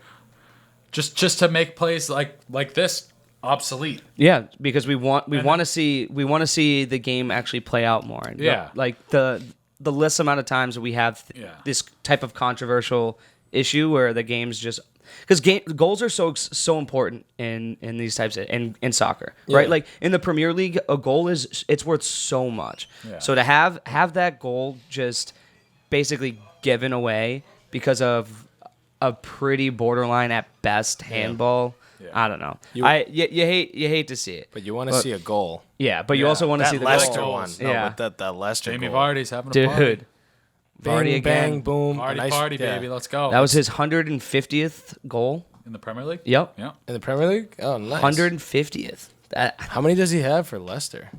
just to make plays like this obsolete. Yeah, because we want to see the game actually play out more. And Yeah. like the less amount of times that we have this type of controversial issue where the game's just because goals are so important in these types of in soccer, right? Like in the Premier League, a goal it's worth so much. Yeah. So to have that goal just basically given away because of a pretty borderline at best handball. Yeah. I don't know. You hate to see it, But you want to see a goal. yeah. But you also want to see That the Leicester goal. one. Yeah. No, that Leicester Jamie goal. Vardy's having a party. Dude, Vardy Bang, again. bang, boom. Party, baby, let's go. That was his 150th goal. in the Premier League. Yep, Yeah. In the Premier League? Oh, nice. 150th. That How many does he have for Leicester?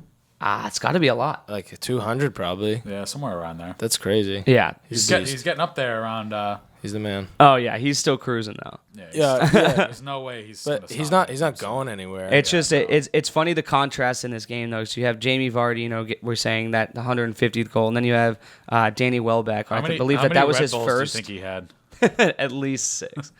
it's got to be a lot. Like 200 probably. Yeah, somewhere around there. That's crazy. Yeah. He's getting up there around. He's the man. Oh yeah, he's still cruising though. Yeah, There's no way he's. but gonna he's stop not going anywhere. It's just it's funny the contrast in this game though. So you have Jamie Vardy, we're saying that the 150th goal, and then you have Danny Welbeck. How many- believe how that many was Red his Bulls first. Do you think he had? At least 6.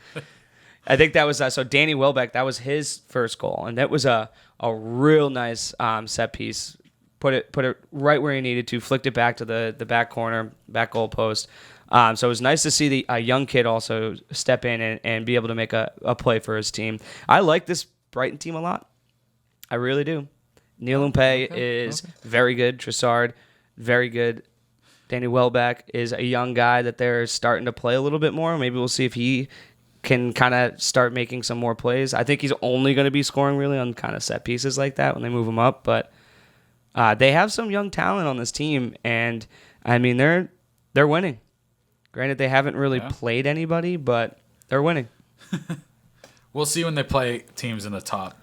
I think that was so. Danny Welbeck, that was his first goal, and that was a real nice set piece. Put it right where he needed to. Flicked it back to the back corner, back goal post. So it was nice to see a young kid also step in and be able to make a play for his team. I like this Brighton team a lot. I really do. Neil Mpe is very good. Trossard, very good. Danny Welbeck is a young guy that they're starting to play a little bit more. Maybe we'll see if he can kind of start making some more plays. I think he's only going to be scoring really on kind of set pieces like that when they move him up. But they have some young talent on this team, and I mean they're winning. Granted, they haven't really played anybody, but they're winning. We'll see when they play teams in the top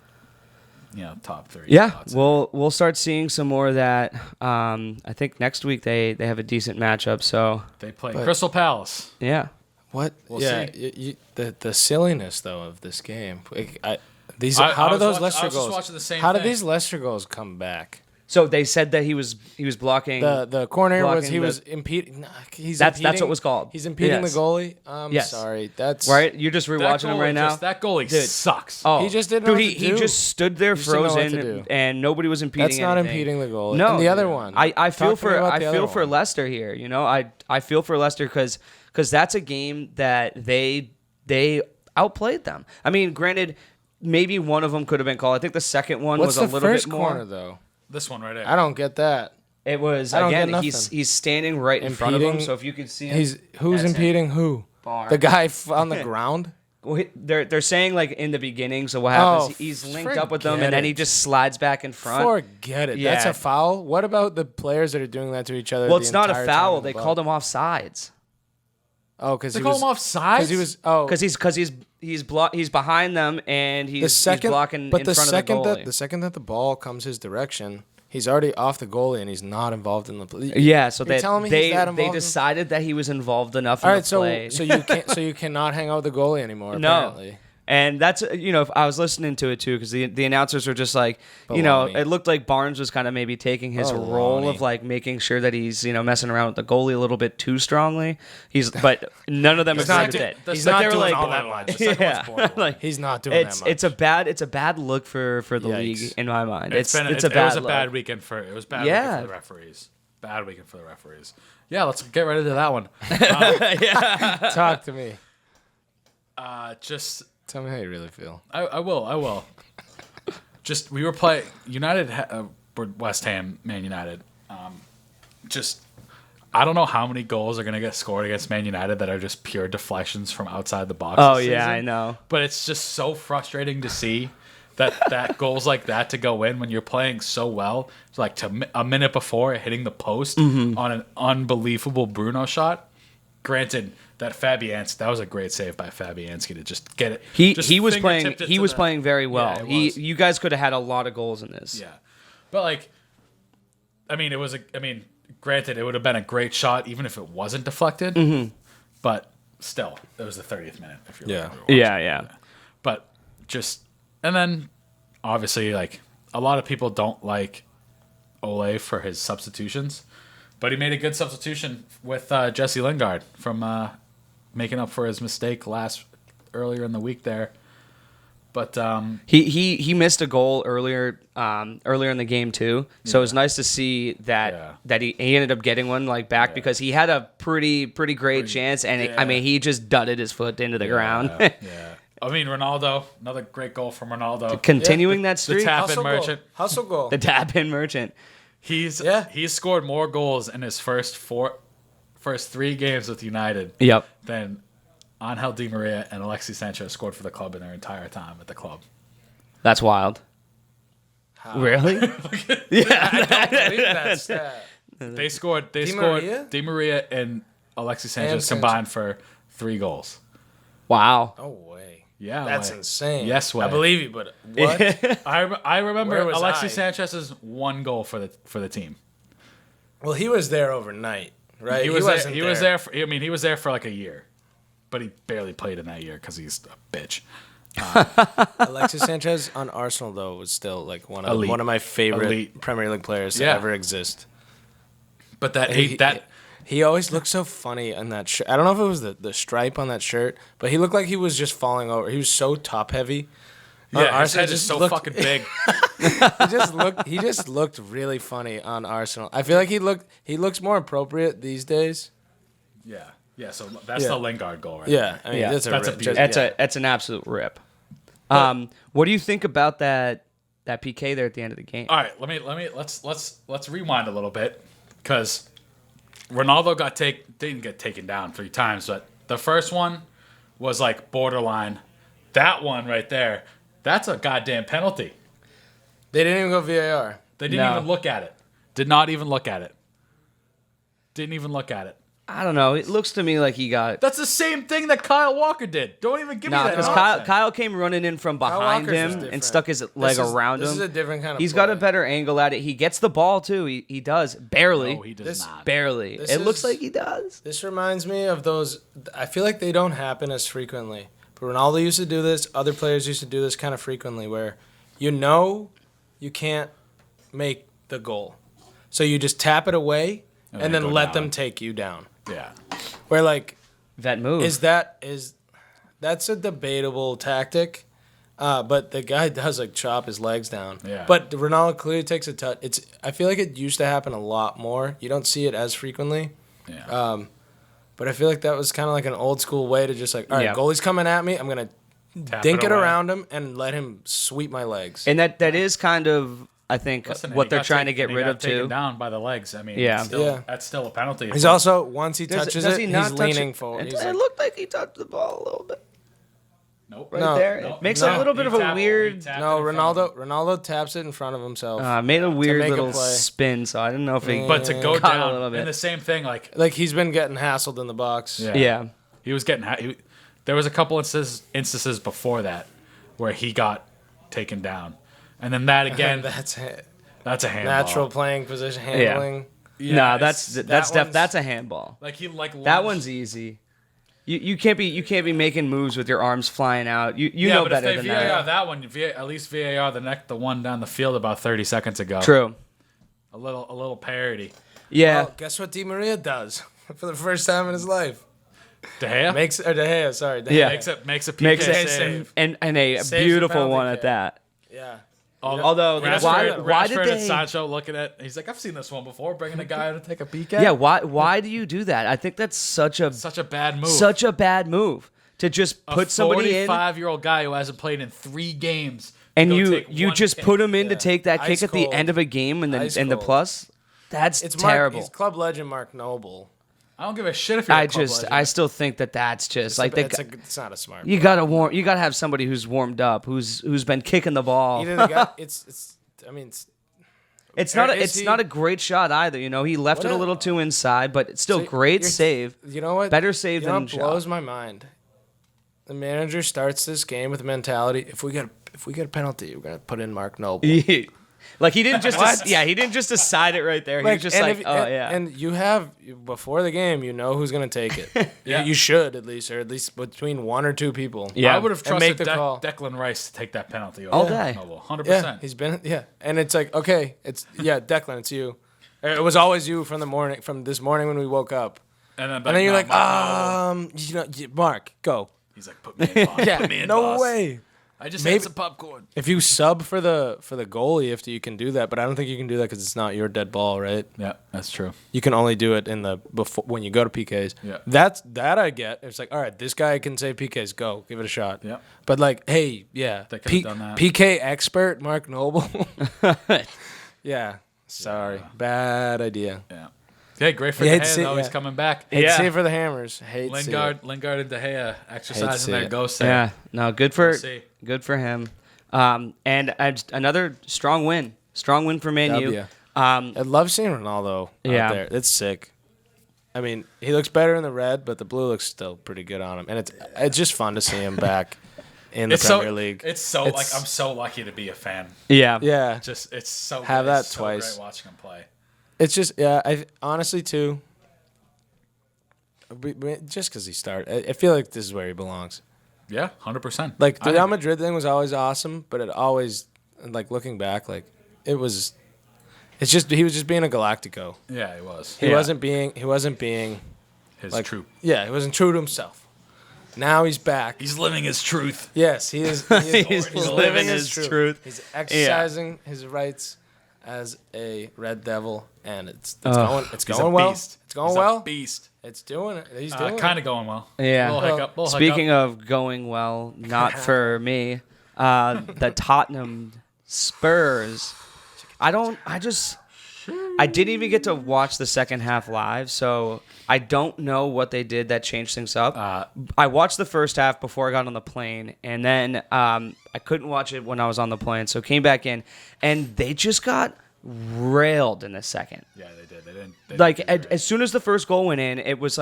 3. Yeah, we'll start seeing some more of that. I think next week they have a decent matchup. So They play Crystal Palace. yeah, What? We'll see. The silliness though of this game. How do those I was Leicester just goals? watching the same How did thing. these Leicester goals come back? so they said that he was blocking The corner was blocking was impeding. That's what it was called. He's impeding Yes. the goalie. I'm Yes. sorry. That's right. You're just That rewatching him goalie right now. that goalie Dude. sucks. Oh, He just didn't know Dude, what he to do. just stood there He just didn't know what to frozen, do. and nobody was impeding. That's not anything. impeding the goalie. No, And the other one. I feel Talk to me about the other one. Leicester here. I feel for Leicester because that's a game that they outplayed them. I mean, granted, maybe one of them could have been called. I think the second one What's was a the little first bit more. corner though? This one right there. I don't get that. It was I don't get again. nothing. He's standing right in front of him. Impeding- So if you can see him, Who's that's him. impeding who? Bar. The guy on the ground. Well, they're saying like in the beginning. So what happens? Oh, He's linked up with them, forget and then it. he just slides back in front. Forget it. That's Yeah. a foul. What about the players that are doing that to each other? Well, the it's not a entire foul. time They of the called ball? him offsides. Oh, because They he call was him offsides? Because he was. Oh, He's behind them, and he's blocking but in the front second of the goalie. the second that the ball comes his direction, he's already off the goalie and he's not involved in the play. Yeah, so You're telling me he's that they involved in- decided that he was involved enough All in right, the play. so you cannot hang out with the goalie anymore. No. Apparently. And that's, if I was listening to it too, because the announcers were just like, Baloney. it looked like Barnes was kind of maybe taking his role of like making sure that he's, messing around with the goalie a little bit too strongly. But none of them He's agreed not with do- it. he's But not they were doing like, all that much. Yeah, like, He's not doing that much. it's a bad look for the Yikes. league in my mind. It It's a was bad a look. bad weekend for weekend Yeah. for the referees. Bad weekend for the referees. Yeah, let's get right into that one. Talk to me. Just Tell me how you really feel. I will. Just we were playing United, West Ham, Man United. I don't know how many goals are gonna get scored against Man United that are just pure deflections from outside the box. Oh this yeah, season. I know. But it's just so frustrating to see that goals like that to go in when you're playing so well. It's like a minute before hitting the post on an unbelievable Bruno shot. Granted, that was a great save by Fabianski to just get it. He was playing very well. Yeah, you guys could have had a lot of goals in this. Yeah, but like, granted, it would have been a great shot even if it wasn't deflected. Mm-hmm. But still, it was the 30th minute. If you're Yeah. But and then obviously, like, a lot of people don't like Ole for his substitutions, but he made a good substitution with Jesse Lingard from making up for his mistake earlier in the week there. But he missed a goal earlier in the game too. So it was nice to see that he ended up getting one back because he had a pretty great chance, and he just dudded his foot into the ground. Yeah. I mean, Ronaldo, another great goal from Ronaldo. Continuing that streak. The tap-in merchant. Hustle goal. The tap-in merchant. He's scored more goals in his first 3 games with United than Angel Di Maria and Alexis Sanchez scored for the club in their entire time at the club. That's wild. How? Really? Yeah, I don't believe that stat. They scored Maria? Di Maria and Alexis Sanchez combined for 3 goals. Wow. No way. Yeah, that's insane. Yes, way. I believe you, but what? I remember Where was Alexis I? Sanchez's 1 goal for the team. Well, he was there overnight, right? He was there. He was there for like a year, but he barely played in that year because he's a bitch. Alexis Sanchez on Arsenal though was still like one of my favorite Premier League players to ever exist. But he always looked so funny on that shirt. I don't know if it was the stripe on that shirt, but he looked like he was just falling over. He was so top heavy. Yeah, his head is so fucking big. He just looked really funny on Arsenal. I feel like he looks more appropriate these days. Yeah. Yeah, so that's the Lingard goal, right? Yeah, I mean, that's an absolute rip. What do you think about that PK there at the end of the game? All right, let's rewind a little bit because Ronaldo didn't get taken down 3 times, but the first one was like borderline. That one right there, that's a goddamn penalty. They didn't even go VAR. They didn't even look at it. Did not even look at it. Didn't even look at it. I don't know. It looks to me like he got... That's the same thing that Kyle Walker did. Don't even give me that. Because Kyle came running in from behind him and stuck his leg around him. This is a different kind of He's got a better angle at it. He gets the ball, too. He does. Barely. No, he does not. Barely. It looks like he does. This reminds me of those... I feel like they don't happen as frequently. But Ronaldo used to do this. Other players used to do this kind of frequently where you can't make the goal. So you just tap it away and then let them take you down. Yeah. Where that move that's a debatable tactic, but the guy does chop his legs down. Yeah. But Ronaldo clearly takes a touch. I feel like it used to happen a lot more. You don't see it as frequently. Yeah. But I feel like that was kind of like an old school way to just all right, goalie's coming at me. I'm gonna dink it around him and let him sweep my legs. And that is kind of. I think what they're trying to get rid of too. Down by the legs. I mean, that's still a penalty. He's also once he touches it, he's leaning forward. It looked like he touched the ball a little bit. Nope. Right there. It makes a little bit of a weird. No, Ronaldo taps it in front of himself. Made a weird little spin, so I didn't know if he. But to go down a little bit. And the same thing, like he's been getting hassled in the box. Yeah. He was getting. There was a couple instances before that where he got taken down, and then that again. That's it. That's a handball. Natural playing position handling. Yeah, that's a handball. Like that one's easy. You can't be making moves with your arms flying out. You know better than that. VAR that one, at least VAR the one down the field about 30 seconds ago. True. A little parody. Yeah. Well, guess what Di Maria does for the first time in his life? De Gea makes a PK save and a beautiful one at that. Yeah. Although, why did they? Sancho looking at? He's like, I've seen this one before. Bringing a guy to take a PK. Yeah. Why do you do that? I think that's such a bad move. Such a bad move to just put somebody in. A 45-year-old guy who hasn't played in 3 games. And you just put him in to take that kick at the cold. end of a game and the plus. It's terrible. He's club legend Mark Noble. I don't give a shit if you're a club legend. I still think that's just it's not a smart. You gotta You gotta have somebody who's warmed up, who's been kicking the ball. Either the guy, it's not a great shot either. You know, he left it a little too inside, but it's still great save. You know what? Better save than shot. Blows my mind. The manager starts this game with the mentality: if we get a penalty, we're gonna put in Mark Noble. Like he didn't just he didn't just decide it right there. He was just And you have before the game, you know who's gonna take it. You should at least between one or two people. Yeah, I would have trusted Declan Rice to take that penalty all day. 100%. Yeah, he's been and it's like okay, Declan, it's you. It was always you from this morning when we woke up. And then you're like, Mark, go. He's like, put me in, boss. Put me in, boss. Way. I just had some popcorn. If you sub for the goalie, you can do that, but I don't think you can do that because it's not your dead ball, right? Yeah, that's true. You can only do it when you go to PKs. Yeah, that I get. It's like, all right, this guy can say PKs, go give it a shot. Yeah, but like, hey, yeah, they could have done that. PK expert Mark Noble. Yeah, sorry, bad idea. Yeah. Hey, great for De Gea, though. He's coming back. Hate to see it for the Hammers. Lingard and De Gea exercising their ghost there. Yeah, no, good for him. And another strong win for ManU. I love seeing Ronaldo out there. It's sick. I mean, he looks better in the red, but the blue looks still pretty good on him. And it's just fun to see him back in the Premier League. I'm so lucky to be a fan. Yeah. Yeah. It's so have good. that it's twice. So great watching him play. It's just I honestly too. Just because he started, I feel like this is where he belongs. Yeah, 100%. Like the Real Madrid thing was always awesome, but it always, like looking back, like it was. It's just he was just being a Galactico. Yeah, he was. He wasn't being his true. Yeah, he wasn't true to himself. Now he's back. He's living his truth. Yes, he is. He's living his truth. He's exercising his rights as a Red Devil, and it's going well. Beast. It's going well. Beast. It's doing it. He's doing kind of going well. Yeah. Little Speaking of going well, not for me. The Tottenham Spurs. I didn't even get to watch the second half live, so I don't know what they did that changed things up. I watched the first half before I got on the plane, and then I couldn't watch it when I was on the plane, so came back in, and they just got railed in the second. Yeah, they did. As soon as the first goal went in, it was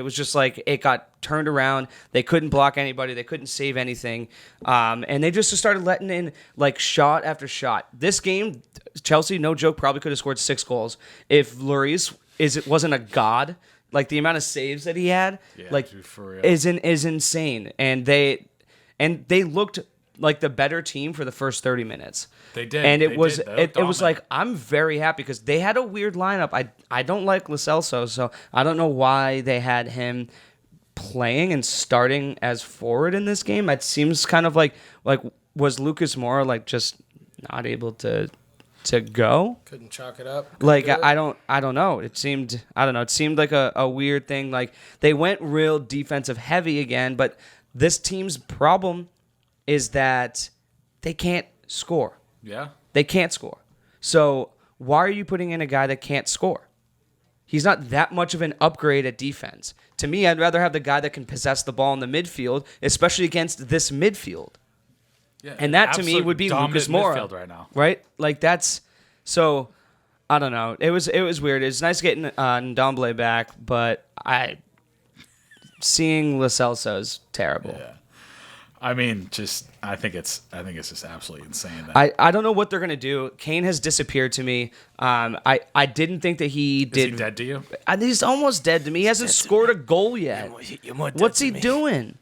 just like it got turned around. They couldn't block anybody. They couldn't save anything. And they just started letting in like shot after shot. This game, Chelsea, no joke, probably could have scored 6 goals if Lloris wasn't a god. Like the amount of saves that he had, is insane. And they looked like the better team for the first 30 minutes. They did. And it was like, I'm very happy because they had a weird lineup. I don't like Lo Celso, so I don't know why they had him playing and starting as forward in this game. It seems kind of like was Lucas Moura like just not able to go? Couldn't chalk it up. I don't know. It seemed like a weird thing. Like they went real defensive heavy again, but this team's problem is that they can't score. Yeah. They can't score. So why are you putting in a guy that can't score? He's not that much of an upgrade at defense. To me, I'd rather have the guy that can possess the ball in the midfield, especially against this midfield. Yeah, and that to me would be Lucas Moura right now. Right? Like that's so I don't know. It was weird. It's nice getting Ndombele back, but seeing Lo Celso is terrible. Yeah. I mean, I think it's just absolutely insane. That I don't know what they're gonna do. Kane has disappeared to me. I didn't think that he did. Is he dead to you? He's almost dead to me. He hasn't scored a goal yet. What's he doing?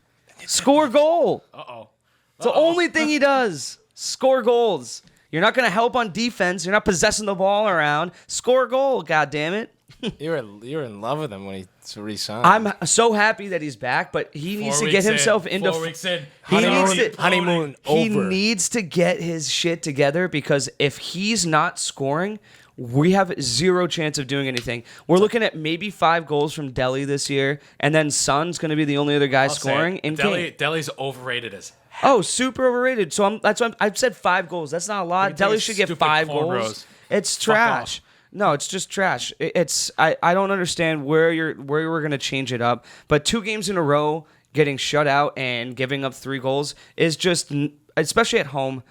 Score a goal. Uh-oh. It's the only thing he does. Score goals. You're not gonna help on defense. You're not possessing the ball around. Score a goal. God damn it. You were in love with him when he re-signed. I'm so happy that he's back, but he needs to get himself into 4 weeks in. Honeymoon over. He needs to get his shit together because if he's not scoring, we have zero chance of doing anything. We're looking at maybe 5 goals from Delhi this year, and then Son's going to be the only other guy scoring. And Delhi's overrated as hell. Oh, super overrated. So I've said 5 goals. That's not a lot. Delhi should get 5 goals. It's trash. No, it's just trash. I don't understand where we're gonna change it up. But 2 games in a row getting shut out and giving up 3 goals is just, especially at home,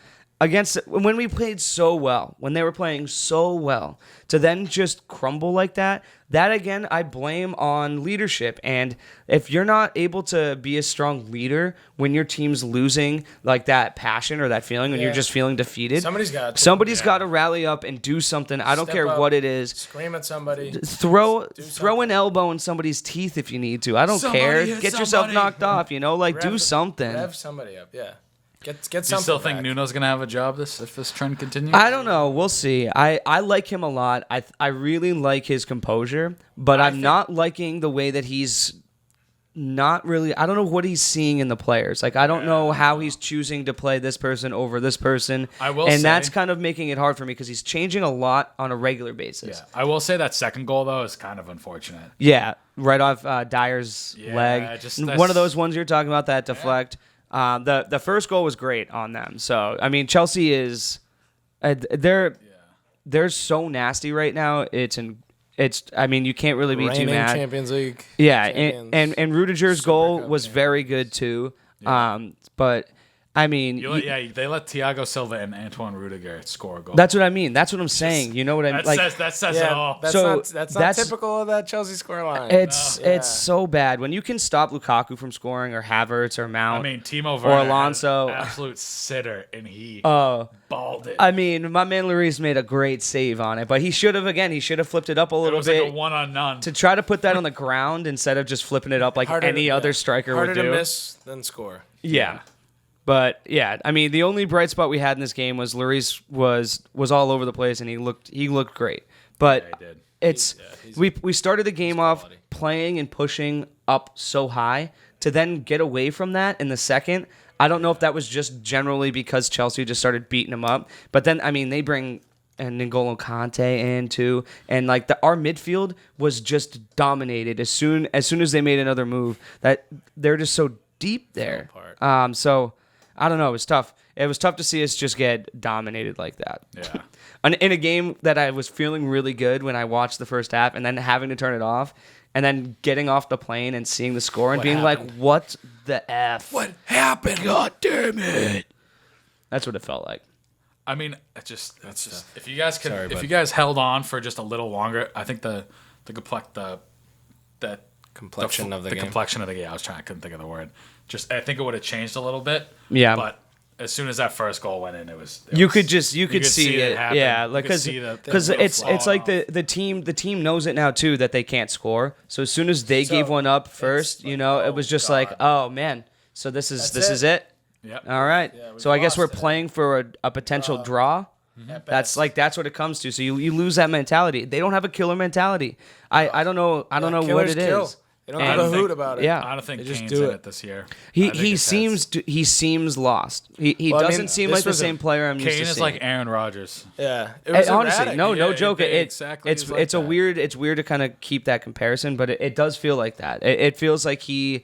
when we played so well, when they were playing so well, to then just crumble like that. That again, I blame on leadership. And if you're not able to be a strong leader when your team's losing, like that passion or that feeling, when you're just feeling defeated, somebody's got to rally up and do something. I don't care what it is. Scream at somebody. Throw an elbow in somebody's teeth if you need to. I don't care. Get yourself knocked off. Do something. Rev somebody up. Yeah. Get Do something. you still think back. Nuno's gonna have a job if this trend continues? I don't know. We'll see. I like him a lot. I really like his composure, but I'm not liking the way that he's not really. I don't know what he's seeing in the players. Like, I don't know how he's choosing to play this person over this person. And that's kind of making it hard for me because he's changing a lot on a regular basis. Yeah, I will say that second goal though is kind of unfortunate. Yeah, right off Dyer's leg. One of those ones you're talking about that deflect. The first goal was great on them. So I mean, Chelsea is they're so nasty right now. I mean, you can't really be too mad. Champions League. Yeah, and Rudiger's goal was very good too. Yeah. But I mean, they let Thiago Silva and Antoine Rudiger score a goal. That's what I mean. That's what I'm saying. You know what I mean? That says it all. That's not typical of that Chelsea scoreline. It's so bad when you can stop Lukaku from scoring or Havertz or Mount. I mean, Timo Werner or Alonso, absolute sitter, and he balled it. I mean, my man Lloris made a great save on it, but he should have flipped it up a little bit. Like a one on none to try to put that on the ground instead of just flipping it up like any other striker would do. Harder to miss than score. Yeah. But yeah, I mean, the only bright spot we had in this game was Lloris was all over the place, and he looked great. But we started the game off playing and pushing up so high to then get away from that in the second. I don't know if that was just generally because Chelsea just started beating them up, but then I mean they bring N'Golo Kante in too, and like our midfield was just dominated as soon as they made another move. That they're just so deep there. So. I don't know. It was tough. It was tough to see us just get dominated like that. Yeah. And in a game that I was feeling really good when I watched the first half and then having to turn it off and then getting off the plane and seeing the score and being like, what the F? What happened? God damn it. That's what it felt like. I mean, it's just if you guys held on for just a little longer, I think the complexion of the game. I couldn't think of the word. I think it would have changed a little bit. Yeah. But as soon as that first goal went in, you could see it. Happen. Yeah, like because it's like the team knows it now too that they can't score. So as soon as they gave one up first, it was just like, oh man, so this is it. Yep. All right. Yeah, so I guess we're playing for a potential draw. That's what it comes to. So you lose that mentality. They don't have a killer mentality. I don't know what it is. They don't give a hoot about it. Yeah. I don't think Kane's in it this year. He seems lost. He doesn't seem like the same player I'm used to seeing. Kane is like Aaron Rodgers. Yeah. It was honestly, no joke. It's weird. It's weird to kind of keep that comparison, but it does feel like that. It feels like he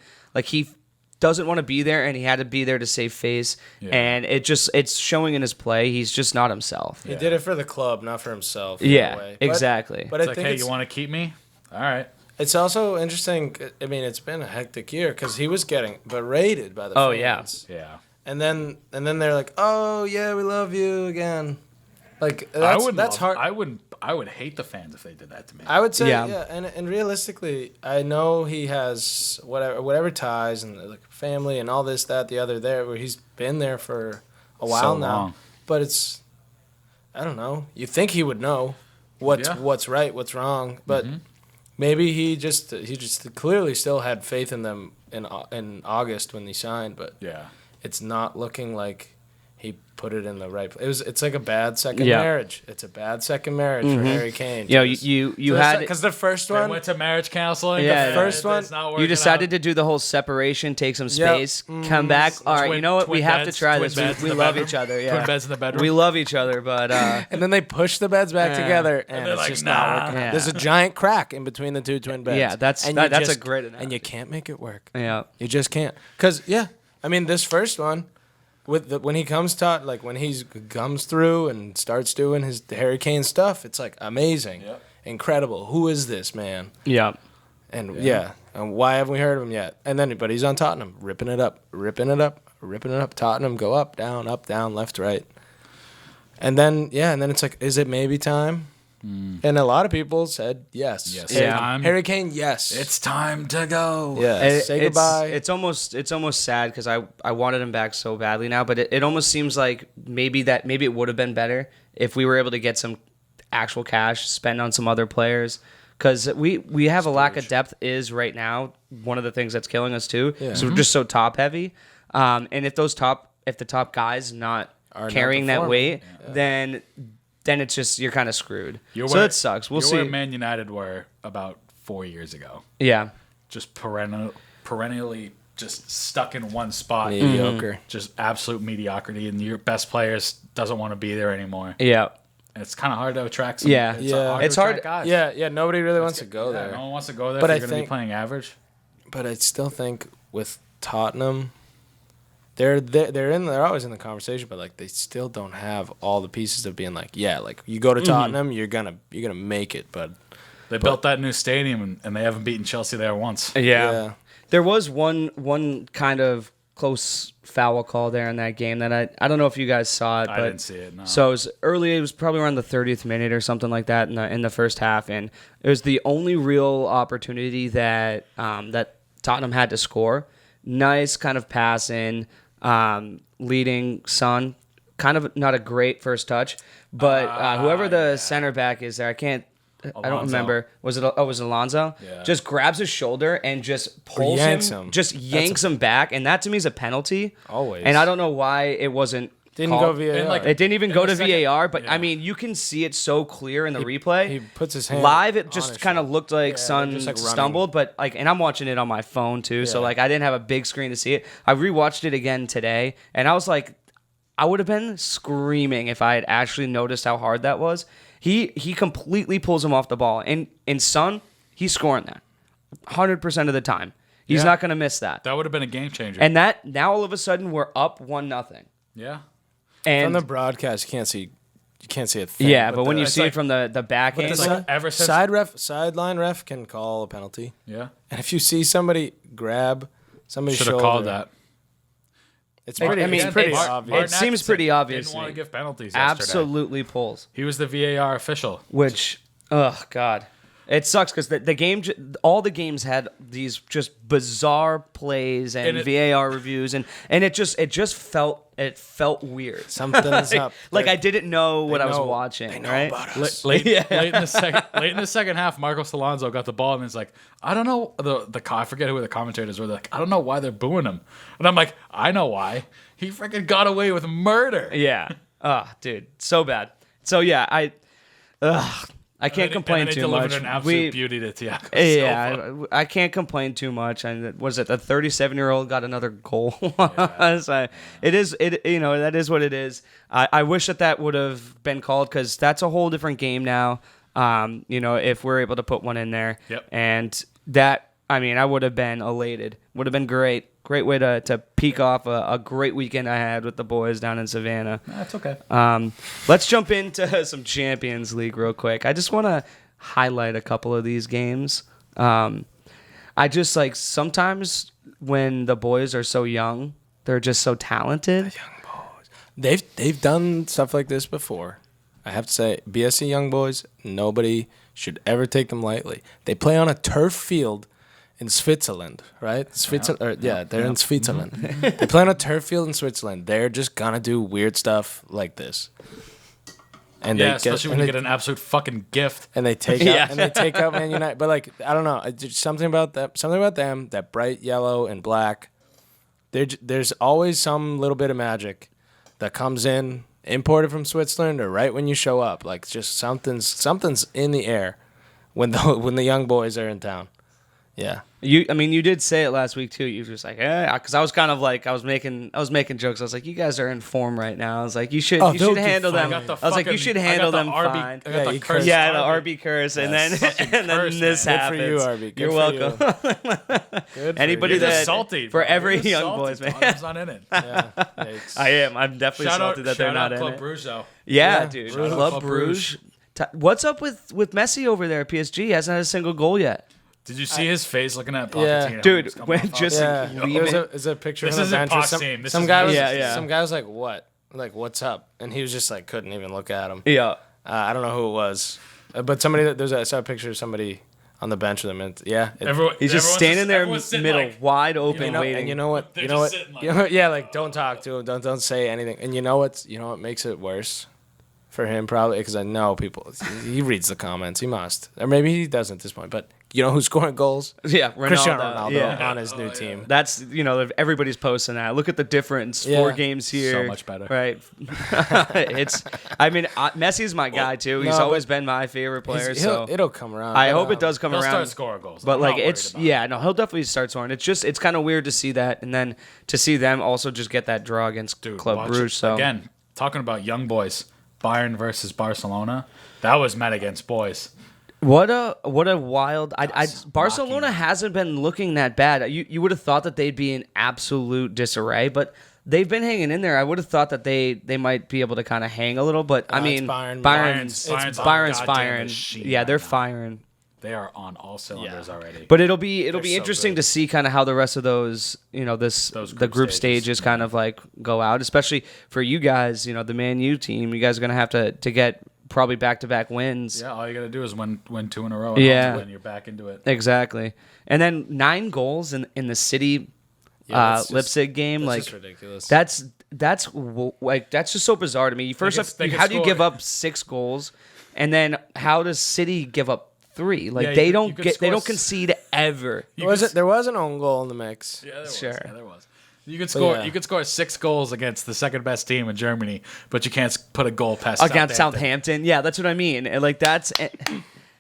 doesn't want to be there, and he had to be there to save face. Yeah. And it's showing in his play. He's just not himself. He did it for the club, not for himself. Yeah, exactly. But I think hey, you want to keep me? All right. It's also interesting. I mean, it's been a hectic year because he was getting berated by the fans. Yeah. And then they're like, "Oh yeah, we love you again." Like that's hard. I would hate the fans if they did that to me. I would say yeah. And realistically, I know he has whatever ties and like family and all this, that, the other there, where he's been there for a while now. Long. But it's, I don't know. You think he would know what's right, what's wrong, but. Mm-hmm. Maybe he just clearly still had faith in them in August when they signed, but it's not looking like he put it in the right place. It's like a bad second marriage. It's a bad second marriage for Harry Kane. Yeah, you had because the first one went to marriage counseling. Yeah, the first one you decided to do the whole separation, take some space, come back. All right, you know what? We have to try this. We love each other. Yeah, twin beds in the bedroom. We love each other, but and then they push the beds back together, and it's like, just not working. There's a giant crack in between the two twin beds. Yeah, that's a great analogy. And you can't make it work. Yeah, you just can't. Because I mean, this first one. when he comes when he comes through and starts doing his Harry Kane stuff, it's like amazing, incredible. Who is this man? Yeah. And and why haven't we heard of him yet? And then, but he's on Tottenham, ripping it up. Tottenham go up, down, left, right. And then it's like, is it maybe time? And a lot of people said yes. Yeah. Harry Kane, yes. It's time to go. Yeah. Say goodbye. It's almost sad because I wanted him back so badly now, but it almost seems like maybe it would have been better if we were able to get some actual cash, spend on some other players. Because we have a lack of depth is right now one of the things that's killing us too. Yeah. So we're just so top heavy, and if the top guys are carrying that weight, then it's just you're kind of screwed. So it sucks. We'll see. Where Man United were about 4 years ago. Yeah, just perennially just stuck in one spot. Mediocre, just absolute mediocrity, and your best players doesn't want to be there anymore. Yeah. It's kind of hard to attract some. It's hard. Guys. Yeah. Nobody really wants to go there. No one wants to go there. But if you're going to be playing average. But I still think with Tottenham, they're always in the conversation, but like they still don't have all the pieces of being like, like you go to Tottenham, you're gonna make it. But they built that new stadium and they haven't beaten Chelsea there once. Yeah. There was one kind of close foul call there in that game that I don't know if you guys saw it. But I didn't see it, no. So it was early. It was probably around the 30th minute or something like that in the first half, and it was the only real opportunity that Tottenham had to score. Nice kind of pass in, leading Son. Kind of not a great first touch, but whoever the center back is there, I don't remember. Was it Alonso? Yeah. Just grabs his shoulder and just pulls him. Just yanks him back, and that to me is a penalty. Always. And I don't know why it wasn't. Didn't called. go VAR. It didn't even go to VAR, but I mean, you can see it so clear in the replay. He puts his hand live. It just kind of looked like Son stumbled, but and I'm watching it on my phone too, so I didn't have a big screen to see it. I rewatched it again today, and I was like, I would have been screaming if I had actually noticed how hard that was. He completely pulls him off the ball. And in Son, he's scoring that 100% of the time. He's not going to miss that. That would have been a game changer. And that now all of a sudden we're up 1-0. Yeah. And from the broadcast, you can't see a thing. Yeah, but when you see it from the back end, ever since sideline ref can call a penalty. Yeah. And if you see somebody grab somebody's shoulder, should have called that. It's pretty obvious. It seems pretty obvious. Didn't want to give penalties Absolutely yesterday. pulls. He was the VAR official. Which, oh God, it sucks because the game, all the games had these just bizarre plays and VAR reviews, and it just felt weird. Something's up. Like I didn't know what I was watching. They know right? about us. Late in the second half, Marcos Alonso got the ball and it's like, I don't know I forget who the commentators were. They're like, I don't know why they're booing him, and I'm like, I know why. He freaking got away with murder. Yeah. Oh, dude, so bad. So yeah, I can't complain too much. An absolute beauty to Thiago Silva. I can't complain too much. And was it the 37-year-old got another goal? So that is what it is. I wish that would have been called because that's a whole different game now. If we're able to put one in there, and that, I would have been elated. Would have been great. Great way to peak off a great weekend I had with the boys down in Savannah. That's okay. Let's jump into some Champions League real quick. I just want to highlight a couple of these games. I just sometimes when the boys are so young, they're just so talented. The young boys. They've done stuff like this before. I have to say, BSC young boys, nobody should ever take them lightly. They play on a turf field in Switzerland, right? They're in Switzerland. They play on a turf field in Switzerland. They're just gonna do weird stuff like this. And especially when you get an absolute fucking gift. And they take out Man United. But I don't know, something about them, that bright yellow and black. There's always some little bit of magic that comes in, imported from Switzerland, or right when you show up. Just something's in the air when the young boys are in town. Yeah. You did say it last week too. You were just like, because I was kind of like, I was making jokes. I was like, you guys are in form right now. I was like, you should handle them. I was like, you should handle them fine. I got the curse. Yeah, the RB curse, and then this happens. Good for you, RB. You're welcome. Good Anybody You're that just salty for bro. every You're just young salty. boys, man. Tottenham's not in it. Yeah. Yikes. I am. I'm definitely salty that they're not in Club it. Brugge, though. Yeah, dude. Shout out Club Club Brugge. What's up with Messi over there at PSG? He hasn't had a single goal yet. Did you see his face looking at Yeah. Pochettino? Dude, He was coming when off just offside. Yeah. There's a picture This of him isn't on the bench. Poch team. This Some is guy was Messi. some guy was like, "What? Like, what's up?" And he was just like, couldn't even look at him. Yeah. I don't know who it was, but somebody. I saw a picture of somebody on the bench with him. And He's just standing there in everyone's sitting middle, like, wide open, and waiting. you know what? They're You know just what? sitting like- You know, yeah, like don't talk to him. Don't say anything. And you know what makes it worse for him probably because I know people. He reads the comments. He must, or maybe he doesn't at this point. But you know who's scoring goals? Yeah, Ronaldo. Cristiano Ronaldo Yeah. on his new team. That's everybody's posting that. Look at the difference. Yeah. 4 games here. So much better. Right. Messi's my guy too. He's no, always been my favorite player. So It'll come around. I But, hope it does come He'll around. start scoring goals. But I'm like not worried it's about it. he'll definitely start scoring. It's kind of weird to see that, and then to see them also just get that draw against Club watch Brugge. it. So Again, talking about young boys, Bayern versus Barcelona. That was met against boys. what a wild. Barcelona mocking. hasn't been looking that bad. You would have thought that they'd be in absolute disarray, but they've been hanging in there. I would have thought that they might be able to kind of hang a little, but I mean, it's Bayern. Bayern's Bayern's Bayern's a goddamn firing. machine Yeah, they're right now. firing. They are on all cylinders already. But it'll be so interesting good. to see kind of how the rest of those Those the group group stages. stages kind of like go out, especially for you guys. The ManU team, you guys are gonna have to get probably back-to-back wins. Yeah, all you got to do is win 2 in a row. Yeah. And you're back into it. Exactly. And then 9 goals in the City that's just- Leipzig game, That's like just ridiculous. that's just so bizarre to me. First They off, could how do you score- give up 6 goals, and then how does City give up 3? Like Yeah, they you don't could they score don't concede ever. There was an own goal in the mix. Yeah, there was. Sure. Yeah, there was. You could score. yeah. You could score 6 goals against the second best team in Germany, but you can't put a goal past Against Southampton. Yeah, that's what I mean. And like that's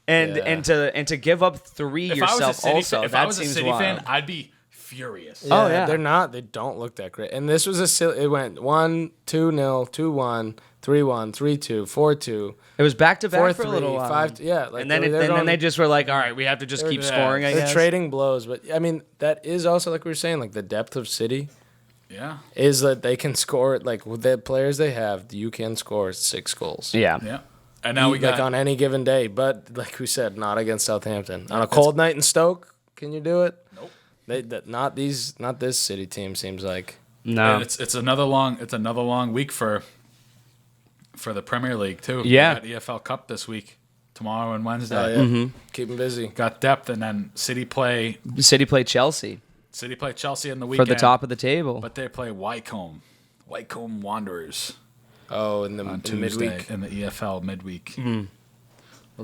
and to give up 3 If I was a yourself City also fan, if that I was a seems City wild. fan, I'd be furious. Yeah, yeah. They don't look that great. And this was it went 1-2-0, 2-1, 3-1, 3-2, 4-2, It was back to back 4-3, for a little while. 5 yeah, like And then they're then they just were like, all right, we have to just keep scoring. I they're guess. trading blows, but I mean that is also like we were saying, like the depth of City Yeah. is that they can score like with the players they have, you can score 6 goals. Yeah. Yeah. And now we like got on any given day, but like we said, not against Southampton. On a cold night in Stoke, can you do it? Nope. Not this City team seems like. No. And it's another long week for the Premier League too. Yeah. We got EFL Cup this week, tomorrow and Wednesday. Oh, yeah. Mm-hmm. Keep them busy. Got depth, and then City play Chelsea Chelsea in the for weekend the top of the table. but they play Wycombe Wanderers Oh, in the on in Tuesday midweek. in the EFL midweek.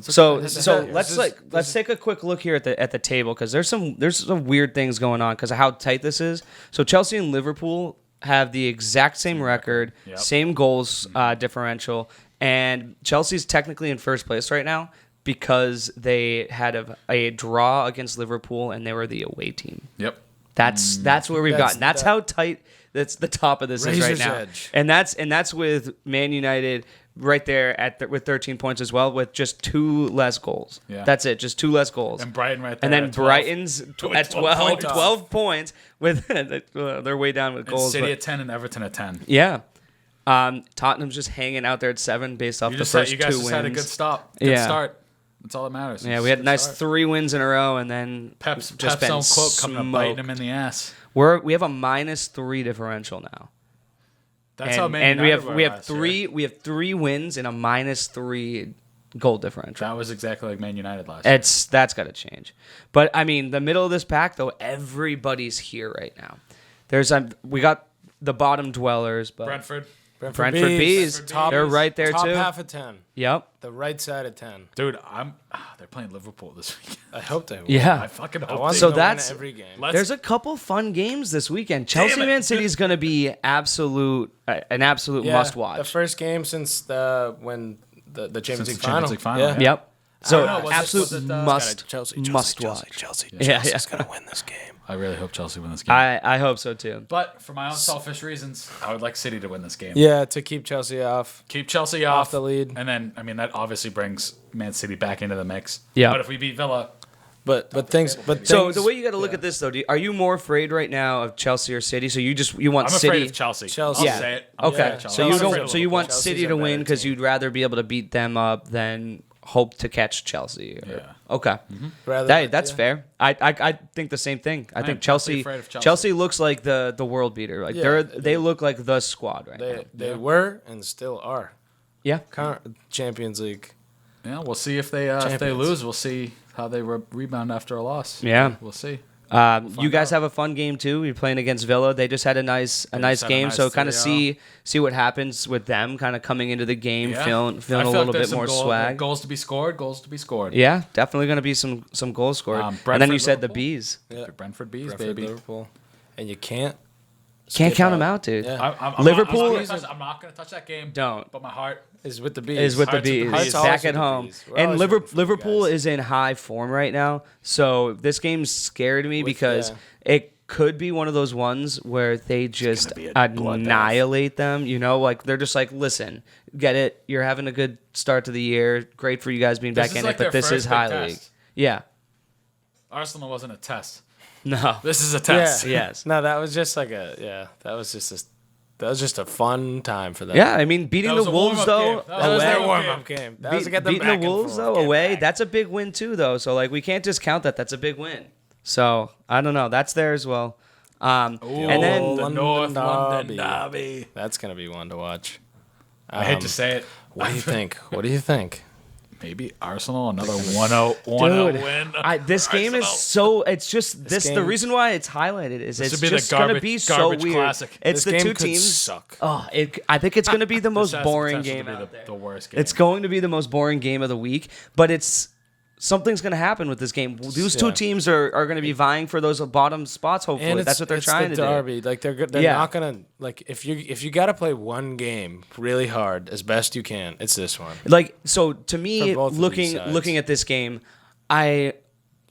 So This let's take a quick look here at the table because there's some weird things going on because of how tight this is. So Chelsea and Liverpool have the exact same record, Yep. same goals differential, and Chelsea's technically in first place right now because they had a draw against Liverpool and they were the away team. Yep. That's where we've gotten. That's how tight that's the top of this is right Razor's now. edge. And that's with Man United right there with 13 points as well with just 2 less goals. Yeah. That's it, just 2 less goals. And Brighton right there. And then at 12. Brighton's at 12, 12 12 points with they're way down with And goals. City but- at 10 and Everton at 10. yeah. Tottenham's just hanging out there at 7 based off You the just first you guys 2 just wins. had a good start. That's all that matters. Yeah, It's we had a nice start. 3 wins in a row and then Pep's just been own quote coming to bite him smoked. in the ass. We have a -3 differential now. That's how and, Man and United were we have last year. 3 we have 3 wins and a -3 goal differential. That was exactly like Man United last year. That's got to change. But I mean, the middle of this pack though, everybody's here right now. We got the bottom dwellers, but Brentford. Brentford Bees, Top- they're right there top too. half of 10. Yep. The right side of 10. Dude, they're playing Liverpool this week. I hope they will. Yeah. I fucking I hope want they So them to win that's- every game. There's a couple fun games this weekend. Chelsea it. Man City is going to be an absolute Yeah, must watch. The first game since when the Champions League the Champions final. League final, Yeah. yeah. Yep. So know, was absolute it, must watch. Chelsea's gonna win this game. I really hope Chelsea win this game. I hope so too. But for my own selfish reasons, I would like City to win this game. Yeah, to keep Chelsea off. Keep Chelsea off the lead. And then, I mean, that obviously brings Man City back into the mix. Yeah. But if we beat Villa... So the way you got to look at this though, are you more afraid right now of Chelsea or City? So you want I'm City? afraid of Chelsea. Chelsea. I'll say it. Okay. Chelsea. So you I'm afraid don't. of So you want Chelsea's City a to better win because team. you'd rather be able to beat them up than hope to catch Chelsea. Yeah. Okay. That's fair. I think the same thing. I think definitely Chelsea, afraid of Chelsea. Chelsea looks like the world beater. Like they look like the squad right now. They were and still are. Yeah. Champions League. Yeah, we'll see if they lose. We'll see how they rebound after a loss. Yeah. We'll see. You guys have a fun game too. You're playing against Villa. They just had a nice game. So kind of see what happens with them, kind of coming into the game, feeling I a feel little like there's bit more some swag. Goals to be scored. Yeah, definitely going to be some goals scored. And then Brentford, you said the Liverpool. bees. Yeah. Brentford Bees, Brentford, baby. Liverpool. And you can't Count them out, dude. Yeah. I'm Liverpool- I'm not going to touch that game. Don't. But my heart is with the bees. Is with the Hearts with the bees. Bees. Hearts Back always at with the home. Bees. We're And always rooting for you Liverpool guys. is in high form right now. So this game scared me because yeah. it could be one of those ones where they just be a bloodbath. annihilate them. You know, like they're just like, listen, get it. You're having a good start to the year. Great for you guys being This back is in like it, but their this first is big high test. league. Yeah. Arsenal wasn't a test. No. This is a test. Yes. No, that was just like that was just a fun time for them. Yeah, I mean, beating That was the a Wolves warm-up though, game. That was away, their warm-up game. That was to get them beating back the in Wolves form. though Get away, back. that's a big win too though. So like we can't discount that. That's a big win. So I don't know. That's there as well. And then the London North London Derby. Derby. That's gonna be one to watch. I hate to say it. What do you think? What do you think? Maybe Arsenal, another 1-0 Dude, win. this game is so. It's just this. The game- reason why it's highlighted is This it's would be the just gonna garbage- be so garbage weird. classic. It's This the game two could teams. suck. Oh, I think it's gonna be the most This has boring potential game to be out there. the worst game. It's going to be the most boring game of the week, but it's something's going to happen with this game. These two Yeah. teams are going to be vying for those bottom spots. Hopefully, And that's what they're it's trying the to derby. Like they're Yeah. not gonna like if you got to play one game really hard as best you can. It's this one. do. Like so, to me, For both of these sides. looking at this game, You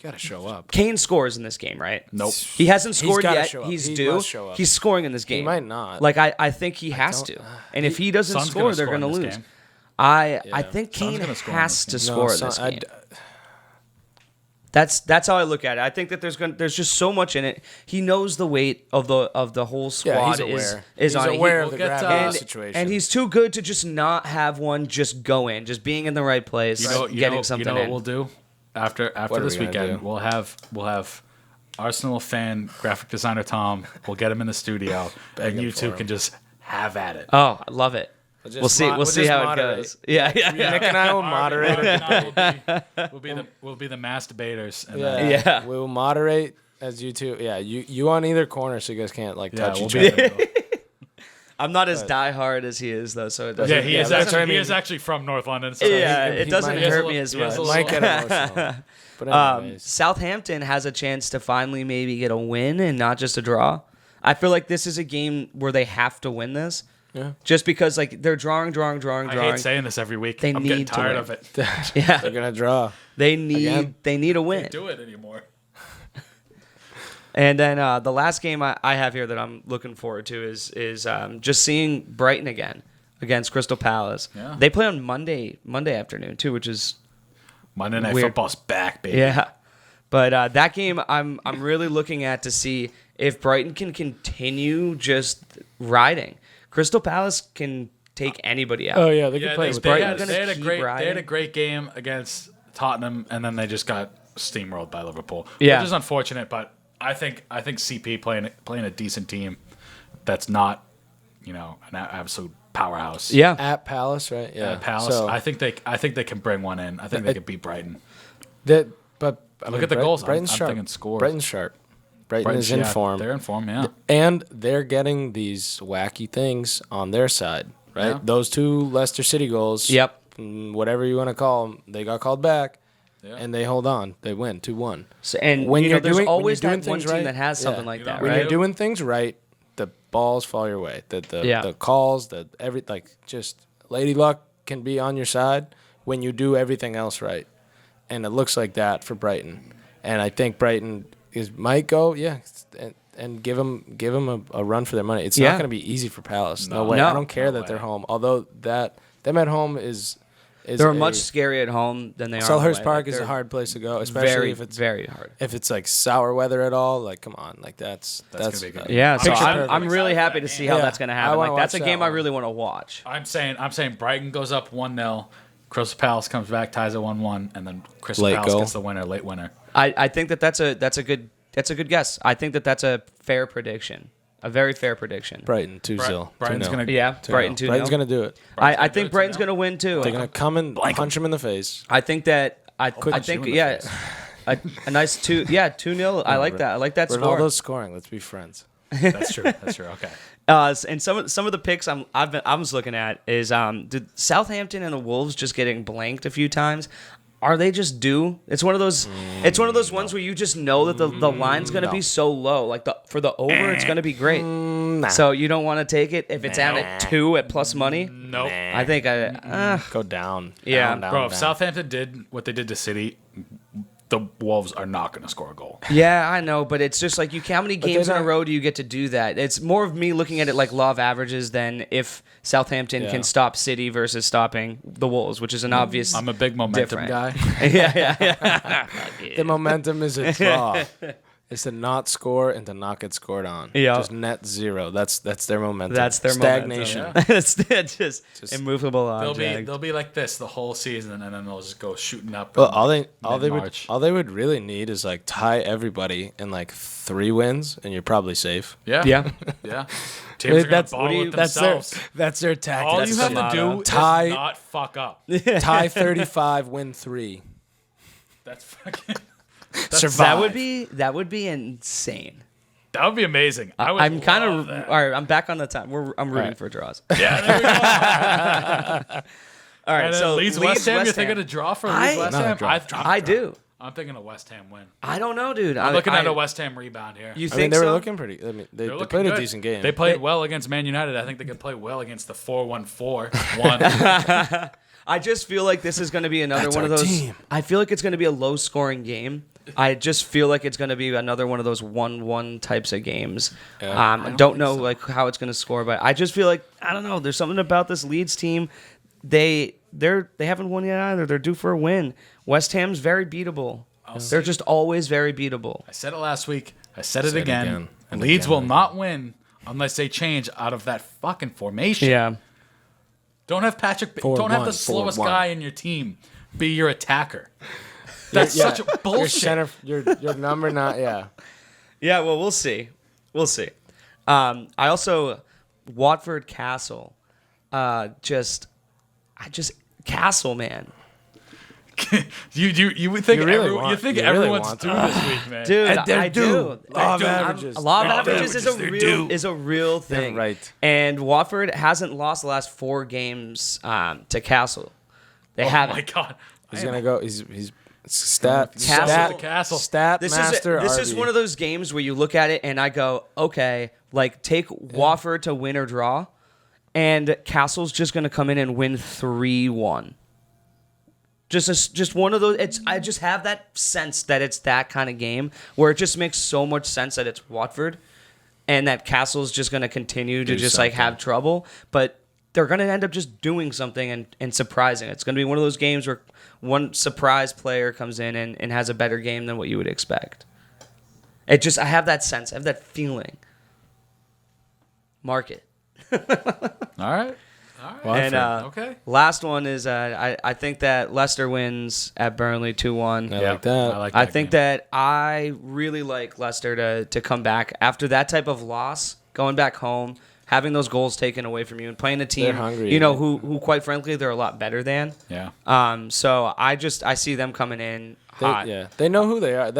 got to show up. Kane scores in this game, right? Nope. He hasn't He's scored gotta yet. show up. He's He due. must show up. He's scoring in this game. He might not. Like I think he has don't- to. And if he doesn't Son's score, gonna they're score going to in this lose. game. I think Son's Kane gonna score in has this to game. score in this game. That's how I look at it. I think that there's just so much in it. He knows the weight of the whole squad he's aware. is He's on it. aware He- of the we'll get, gravity of uh, the situation. and he's too good to just not have one just go in, just being in the right place, getting something you know what in. we'll do after What are this we gonna weekend? do? We'll have Arsenal fan graphic designer Tom. We'll get him in the studio, and him you for two him. can just have at it. Oh, I love it. just We'll see. mo- We'll we'll see just how it moderate. goes. Yeah. Nick and I will moderate it. We'll be the mass debaters. And Yeah. then, Yeah. We'll moderate as you two. Yeah, you on either corner, so you guys can't like touch we'll each be other. in the middle. I'm not as diehard as he is though, so it doesn't. Yeah, he is that's what I actually mean. he is actually from North London. So Yeah, he it doesn't might- hurt he me has as a little- much. he has a Might get emotional. But anyways, Southampton has a chance to finally maybe get a win and not just a draw. I feel like this is a game where they have to win this. Yeah. Just because like they're drawing. I hate saying this every week. They I'm getting need to tired win. of it. Yeah, they're gonna draw. they Again? need a win. Can't do it anymore. And then the last game I have here that I'm looking forward to is just seeing Brighton again against Crystal Palace. Yeah. They play on Monday afternoon too, which is Monday Night Weird. Football's back, baby. yeah. But that game I'm really looking at to see if Brighton can continue just riding. Crystal Palace can take anybody out. Oh yeah, they can Yeah, play they, with they, Brighton had, gonna they, had a keep great, they riding. had a great game against Tottenham, and then they just got steamrolled by Liverpool. Yeah. Which is unfortunate, but I think CP playing a decent team that's not, an absolute powerhouse. Yeah. at Palace, right? Yeah, Palace. So, I think they can bring one in. I think they could beat Brighton. but I Look at the goals. I'm Brighton's sharp. thinking scores. Brighton's sharp. Brighton is in form. They're in form, yeah. And they're getting these wacky things on their side, right? Yeah. Those two Leicester City goals. Yep. Whatever you want to call them, they got called back, Yeah. and they hold on. They win 2-1. So, and When you're there's doing- when always you're doing that one things team right, that has something yeah. like You that, know, When right? you're doing things right, the balls fall your way. The calls, just Lady Luck can be on your side when you do everything else right. and it looks like that for Brighton. And I think Brighton might go, and give them a run for their money. It's not going to be easy for Palace. No way. I don't care that they're home. Although them at home is they're much scarier at home than they are. Selhurst Park is a hard place to go, especially if it's very hard. If it's like sour weather at all, like come on, like that's gonna be good. Yeah, so I'm really happy to see how that's gonna happen. Like that's a game I really want to watch. I'm saying Brighton goes up 1-0, Crystal Palace comes back, ties it 1-1, and then Crystal Palace gets the winner, late winner. I think that's a good guess. I think that's a fair prediction. A very fair prediction. Brighton 2-0. Brighton's going to Brighton 2-0. Brighton's going to do it. I think Brighton's going to win too. They're going to come and punch him in the face. I think that I think a nice 2-0. I like that. I like that score. Ronaldo's scoring. Let's be friends. That's true. Okay. And some of the picks I was looking at is did Southampton and the Wolves just getting blanked a few times? Are they just due? It's one of those. It's one of those ones where you just know that the line's going to be so low. Like for the over, it's going to be great. So you don't want to take it if it's out at 2 at plus money. Nope. I think go down. Yeah, bro. If Southampton did what they did to City, the Wolves are not going to score a goal. Yeah, I know, but it's just like how many games in a row do you get to do that? It's more of me looking at it like law of averages than if Southampton can stop City versus stopping the Wolves, which is an obvious. I'm a big momentum guy. yeah. The momentum is a draw. It's to not score and to not get scored on. Yeah. Just net zero. That's their momentum. That's their stagnation. Momentum. Yeah. it's just immovable object. They'll be like this the whole season, and then they'll just go shooting up. Well, all they would really need is like tie everybody in like 3 wins, and you're probably safe. Yeah. Teams are gonna bottle it themselves. That's their tactic. All you have to do is not fuck up. Tie 35, win 3. That's fucking. That would be insane. That would be amazing. I'm kind of all right. I'm back on the time. I'm rooting for draws. Yeah, there we go. All right, so Leeds West Ham. You're thinking a draw for Leeds West Ham? I do. I'm thinking a West Ham win. I don't know, dude. I'm looking at a West Ham rebound here. You think they so? were looking pretty. I mean, they played a decent game. They played well against Man United. I think they could play well against the 4-1-4-1. I just feel like this is going to be another one of those. Team. I feel like it's going to be a low-scoring game. I just feel like it's going to be another one of those 1-1 types of games. I don't know like how it's going to score, but I just feel like I don't know. There's something about this Leeds team. They haven't won yet either. They're due for a win. West Ham's very beatable. They're just always very beatable. I said it last week. I said it again. Leeds will not win unless they change out of that fucking formation. Yeah. Don't have don't have the slowest guy in your team be your attacker. That's such a bullshit. Your number not. Yeah. Yeah. Well, we'll see. I also Watford Castle. Castle, man. you would think everyone's due this week, man. Dude, I do. Law of averages. Law of averages is a real thing. Yeah, right. And Watford hasn't lost the last 4 games to Castle. They haven't. Oh my god. He's gonna go. He's stat master. This is one of those games where you look at it and I go, okay, like take Watford to win or draw, and Castle's just gonna come in and win 3-1. Just one of those. I just have that sense that it's that kind of game where it just makes so much sense that it's Watford, and that Castle's just going to continue to just like have trouble, but they're going to end up just doing something and surprising. It's going to be one of those games where one surprise player comes in and has a better game than what you would expect. I have that sense. I have that feeling. Mark it. All right. And last one is I think that Leicester wins at Burnley 2-1. I like that. I think that I really like Leicester to come back after that type of loss, going back home, having those goals taken away from you, and playing a team who quite frankly they're a lot better than. Yeah. So I see them coming in hot. They know who they are.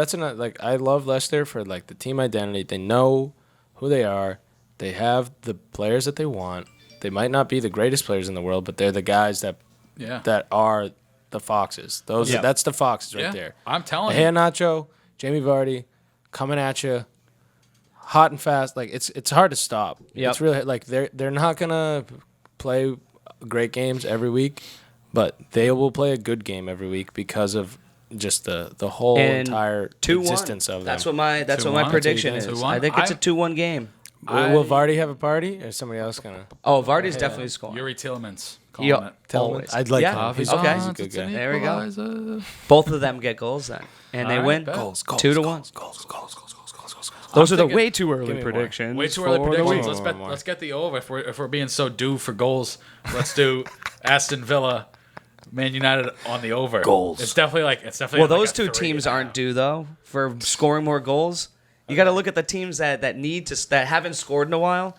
I love Leicester for like the team identity. They know who they are. They have the players that they want. They might not be the greatest players in the world, but they're the guys that are the Foxes. That's the Foxes right there. I'm telling you. Nacho, Jamie Vardy, coming at you, hot and fast. Like it's hard to stop. Yep. It's really like they're not gonna play great games every week, but they will play a good game every week because of just the whole And entire 2-1. existence of them. That's what my 2-1? prediction is. 2-1? I think it's a 2-1 game. Will Vardy have a party, or is somebody else gonna? Oh, Vardy's definitely scoring. Yuri Tielemans. He- Calling it. Tielemans? I'd like Yeah. him. He's Okay. he's a good guy. There we go. Both of them get goals then, and they All right, win bet. 2-1. Goals. Those are the thinking- way too early Give me more. predictions. Way too early for the predictions. week. More. Let's get the over. If we're being so due for goals, let's do Aston Villa, Man United on the over. Goals. It's definitely Well, like those a two 3 teams now. aren't due though for scoring more goals. You got to look at the teams that need to that haven't scored in a while.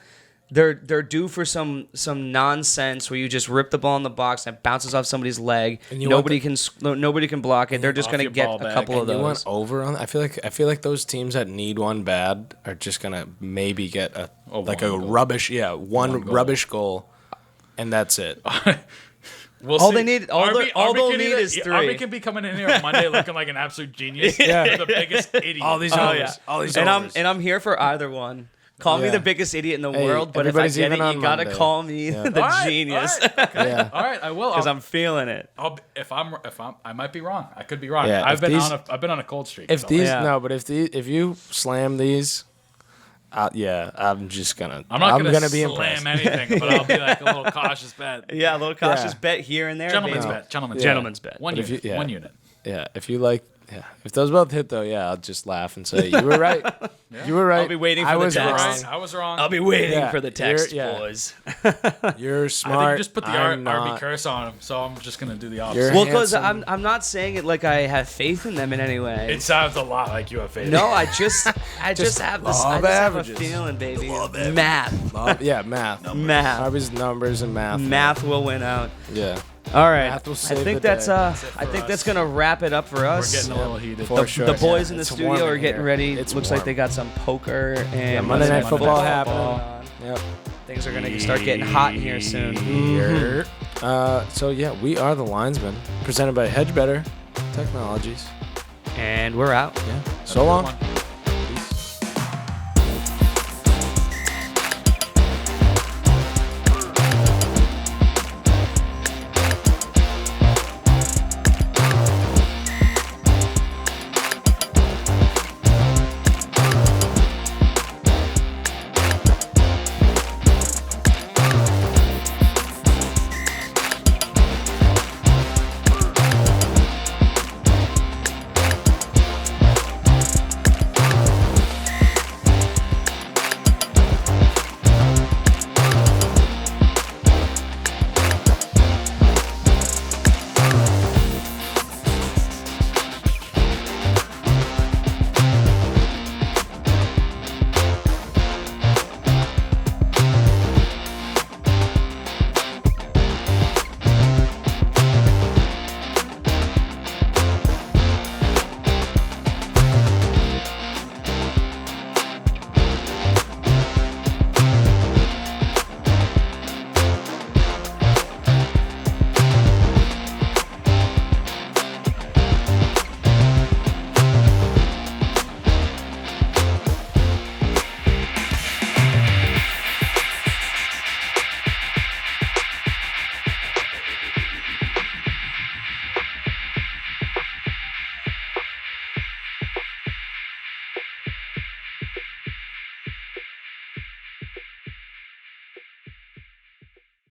They're due for some nonsense where you just rip the ball in the box and it bounces off somebody's leg. And you Nobody can block it. They're just Off going to your get ball a back. couple of You want those. over on? I feel like those teams that need one bad are just gonna maybe get a one goal. rubbish one goal. rubbish goal, and that's it. We'll All see. they need- all they'll can need either- is 3. Arby can be coming in here on Monday looking like an absolute genius. Yeah. The biggest idiot. All these Oh overs. yeah, All these and overs. I'm here for either one. Call me Yeah. the biggest idiot in the Hey, world, but if I everybody's get it, even on you gotta Monday. call me Yeah. the All right, genius All right, okay. Yeah. All right, I will. because I'm feeling it. If I'm, I might be wrong. I could be wrong. Yeah, I've if these- been on a cold streak. If so- these Yeah. if you slam these, I'm just gonna. I'm not gonna be slam impressed. anything, but I'll be like a little cautious bet. Yeah, a little cautious Yeah. bet here and there. Gentleman's baby. bet. Gentleman's Yeah. bet. Gentleman's bet. One But if unit. you- yeah. One unit. Yeah, if you like, if those both hit though, I'll just laugh and say you were right. You were right. I'll be waiting for I the was text. wrong. I was wrong. I'll be waiting Yeah, for the text, you're- yeah. boys. You're I smart. think you just put the I'm RB not. curse on him, so I'm just gonna do the You're- opposite. Well, because handsome. I'm not saying it like I have faith in them in any way. It sounds a lot like you have faith. No, I just have this. I law just of have a averages. feeling, baby. Math, Math. math, Harvey's numbers and math. math will win out. Yeah. All right, Math will I save think the that's day. I think that's gonna wrap it up for We're us. getting a little heated. For The, sure. the boys Yeah, in the it's studio warm are in getting here. ready. It's Looks like warm. they got some poker and Monday Night Football Night happening. Yep. Things are gonna start getting hot in here soon. So we are the Linesmen, presented by Hedge Better Technologies. And we're out. Yeah. So long. One.